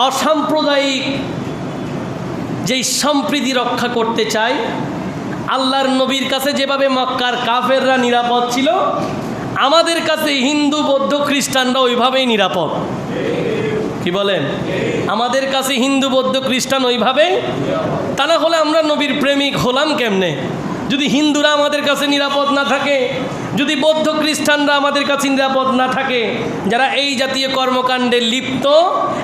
অসাম্প্রদায়িক যেই সম্প্রীতি রক্ষা করতে চাই, আল্লাহর নবীর কাছে যেভাবে মক্কার কাফেররা নিরাপদ ছিল, আমাদের কাছে হিন্দু বৌদ্ধ খ্রিস্টানরা ওইভাবেই নিরাপদ। কি বলেন? আমাদের কাছে হিন্দু বৌদ্ধ খ্রিস্টান ওইভাবেই। তা না হলে আমরা নবীর প্রেমিক হলাম কেমনে? যদি হিন্দুরা আমাদের কাছে নিরাপদ না থাকে, যদি বৌদ্ধ খ্রিস্টানরা আমাদের কাছে নিরাপদ না থাকে, যারা এই জাতীয় কর্মকাণ্ডে লিপ্ত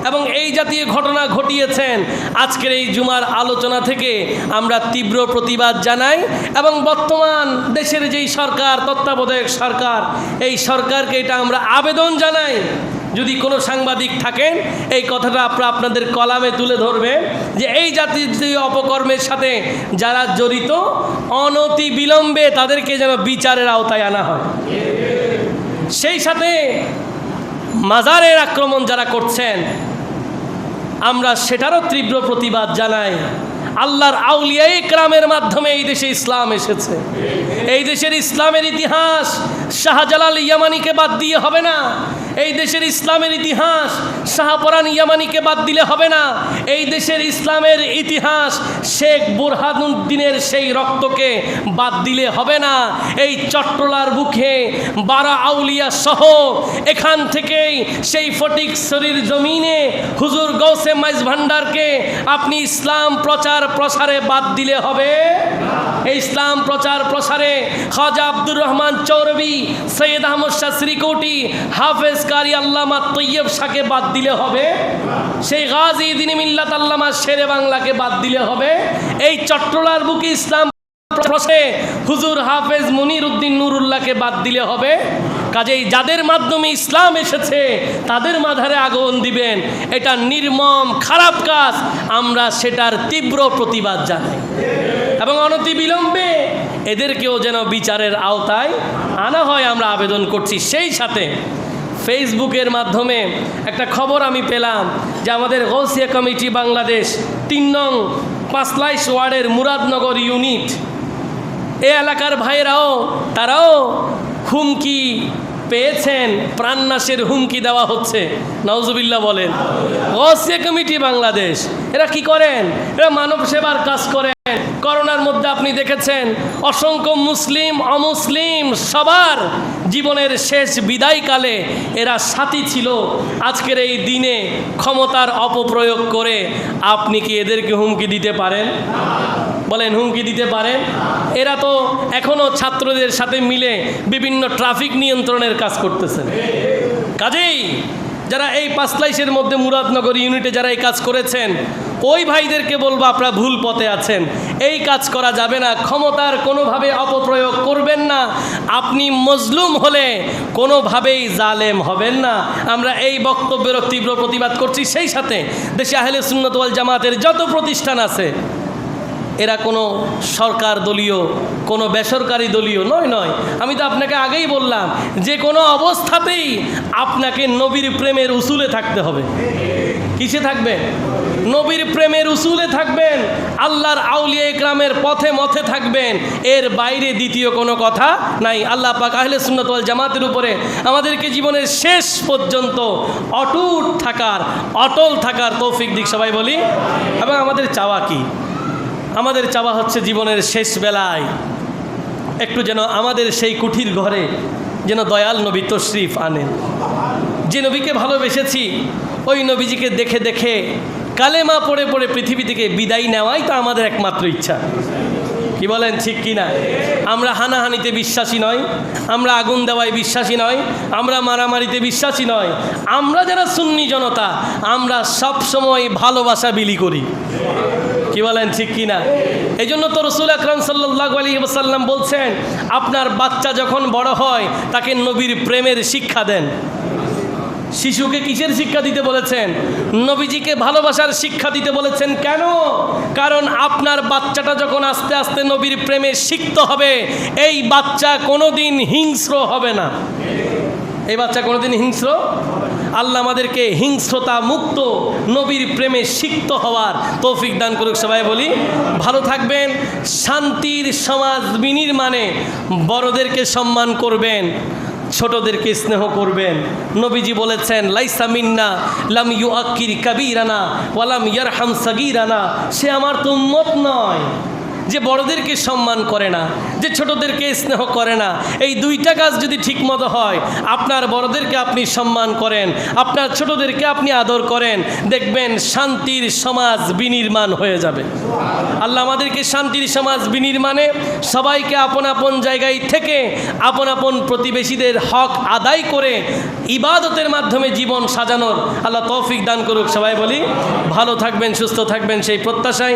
এবং এই জাতীয় ঘটনা ঘটিয়েছেন, আজকের এই জুমার আলোচনা থেকে আমরা তীব্র প্রতিবাদ জানাই। এবং বর্তমান দেশের যেই সরকার, তত্ত্বাবধায়ক সরকার, এই সরকারকে এটা আমরা আবেদন জানাই, যদি কোনো সাংবাদিক থাকেন এই কথাটা আপনাদের কলামে তুলে ধরবেন যে এই জাতীয় অপকর্মের সাথে যারা জড়িত, অনতি বিলম্বে তাদেরকে যেন বিচারের আওতায় আনা হয়। সেই সাথে মাজারের আক্রমণ যারা করছেন, আমরা সেটারও তীব্র প্রতিবাদ জানাই। আল্লাহর আউলিয়া ইকরামের মাধ্যমে এই দেশে ইসলাম এসেছে। এই দেশের ইসলামের ইতিহাস শাহজালাল ইয়ামানিকে বাদ দিয়ে হবে না। এই দেশের ইসলামের ইতিহাস শাহপরান ইয়ামানিকে বাদ দিলে হবে না। এই দেশের ইসলামের ইতিহাস শেখ বুরহানুদ্দিনের সেই রক্তকে বাদ দিলে হবে না। এই চট্টলার বুকে 12 আউলিয়া সহ এখান থেকেই সেই ফটিকছড়ির জমিনে হুজুর গৌসে মাইজ ভান্ডারকে আপনি ইসলাম প্রচার প্রসারে বাদ দিলে হবে। এই ইসলাম প্রচার প্রসারে খাজা আব্দুর রহমান চৌরবি, সৈয়দ আহমদ শাহ শ্রীকোটি, হাফেজ কারি আল্লামা তৈয়ব শাহকে বাদ দিলে হবে। সেই গাজী দ্বীন-ই মিল্লাত আল্লামা শেরে বাংলাকে বাদ দিলে হবে। এই চট্টলার বুকে ইসলাম প্রসারে হুজুর হাফেজ মনির উদ্দিন নুরুল্লাহকে বাদ দিলে হবে। কাজেই যাদের মাধ্যমে ইসলাম এসেছে তাদের মাঝারে আগুন দিবেন, এটা নির্মম খারাপ কাজ। আমরা সেটার তীব্র প্রতিবাদ জানাই এবং অনতি বিলম্বে এদেরকেও যেন বিচারের আওতায় আনা হয় আমরা আবেদন করছি। সেই সাথে ফেসবুকের মাধ্যমে একটা খবর আমি পেলাম যে আমাদের গৌসিয়া কমিটি বাংলাদেশ 3 নং পাঁচলাইশ ওয়ার্ডের মুরাদনগর ইউনিট এ এলাকার ভাইরাও তারাও হুমকি পেয়েছেন, প্রাণনাশের হুমকি দেওয়া হচ্ছে। নাউজুবিল্লাহ বলেন। ওসিয়া কমিটি বাংলাদেশ এরা কি করেন? এরা মানব সেবার কাজ করেন। করোনার মধ্যে আপনি দেখেছেন অসংখ্য মুসলিম অমুসলিম সবার জীবনের শেষ বিদায়কালে এরা সাথী ছিল। আজকের এই দিনে ক্ষমতার অপপ্রয়োগ করে আপনি কি এদেরকে হুমকি দিতে পারেন? বলেন, হুমকি দিতে পারেন? এরা তো এখনও ছাত্রদের সাথে মিলে বিভিন্ন ট্রাফিক নিয়ন্ত্রণের কাজ করতেছেন। কাজেই যারা এই পাঁচলাইশের মধ্যে মুরাদনগর ইউনিটে যারা এই কাজ করেছেন, ওই ভাইদেরকে বলবো আপনারা ভুল পথে আছেন, এই কাজ করা যাবে না। ক্ষমতার কোনোভাবে অপপ্রয়োগ করবেন না। আপনি মজলুম হলে কোনোভাবেই জালেম হবেন না। আমরা এই বক্তব্যের তীব্র প্রতিবাদ করছি। সেই সাথে দেশে আহলে সুন্নাত ওয়াল জামাতের যত প্রতিষ্ঠান আছে এরা কোনো সরকার দলীয়, কোনো বেসরকারি দলীয় নয়। আমি তো আপনাকে আগেই বললাম যে কোনো অবস্থাতেই আপনাকে নবীর প্রেমের উসুলে থাকতে হবে। কিসে থাকবেন? নবীর প্রেমের উসুলে থাকবেন, আল্লাহর আউলিয়া ইকরামের পথে মথে থাকবেন। এর বাইরে দ্বিতীয় কোনো কথা নাই। আল্লাহ পাক আহলে সুন্নাত ওয়াল জামাতের উপরে আমাদেরকে জীবনের শেষ পর্যন্ত অটল থাকার তৌফিক দিক, সবাই বলি। এবং আমাদের চাওয়া কি? আমাদের চাওয়া হচ্ছে জীবনের শেষ বেলায় একটু যেন আমাদের সেই কুঠির ঘরে যেন দয়াল নবী তশরিফ আনেন। যে নবীকে ভালোবেসেছি ওই নবীজিকে দেখে দেখে কালেমা পড়ে পড়ে পৃথিবী থেকে বিদায় নেওয়াই তো আমাদের একমাত্র ইচ্ছা। কি বলেন, ঠিক কি না? আমরা হানাহানিতে বিশ্বাসী নয়, আমরা আগুন দেওয়ায় বিশ্বাসী নয়, আমরা মারামারিতে বিশ্বাসী নয়। আমরা যারা সুন্নি জনতা আমরা সবসময় ভালোবাসা বিলি করি। কি বলেন, ঠিক কি না? এই জন্য তো রাসূল আকরাম সাল্লাল্লাহু আলাইহি ওয়াসাল্লাম বলছেন, আপনার বাচ্চা যখন বড় হয় তাকে নবীর প্রেমের শিক্ষা দেন। শিশুকে কিসের শিক্ষা দিতে বলেছেন? নবীজিকে ভালোবাসার শিক্ষা দিতে বলেছেন। কেন? কারণ আপনার বাচ্চাটা যখন আস্তে আস্তে নবীর প্রেমে শিখতে হবে, এই বাচ্চা কোনোদিন হিংস্র হবে না। এই বাচ্চা কোনোদিন হিংস্র, আল্লাহ আমাদেরকে হিংস্রতা মুক্ত নবীর প্রেমে সিক্ত হওয়ার তৌফিক দান করুক। সবাই বলি ভালো থাকবেন। শান্তির সমাজ বিনির্মাণে বড়দেরকে সম্মান করবেন, ছোটদেরকে স্নেহ করবেন। নবীজি বলেছেন, লাইসা মিন্না লাম ইউআক্কির কাবীরানা ওয়া লাম ইয়ারহাম সাগীরানা। সে আমার তো উম্মত নয় যে বড়দেরকে সম্মান করে না, যে ছোটদেরকে স্নেহ করে না। এই দুইটা কাজ যদি ঠিকমতো হয়, আপনার বড়দেরকে আপনি সম্মান করেন, আপনার ছোটদেরকে আপনি আদর করেন, দেখবেন শান্তির সমাজ বিনির্মাণ হয়ে যাবে। আল্লাহ আমাদেরকে শান্তির সমাজ বিনির্মাণে সবাইকে আপন আপন জায়গায় থেকে আপন আপন প্রতিবেশীদের হক আদায় করে ইবাদতের মাধ্যমে জীবন সাজানোর আল্লাহ তৌফিক দান করুক। সবাই বলি ভালো থাকবেন, সুস্থ থাকবেন সেই প্রত্যাশায়।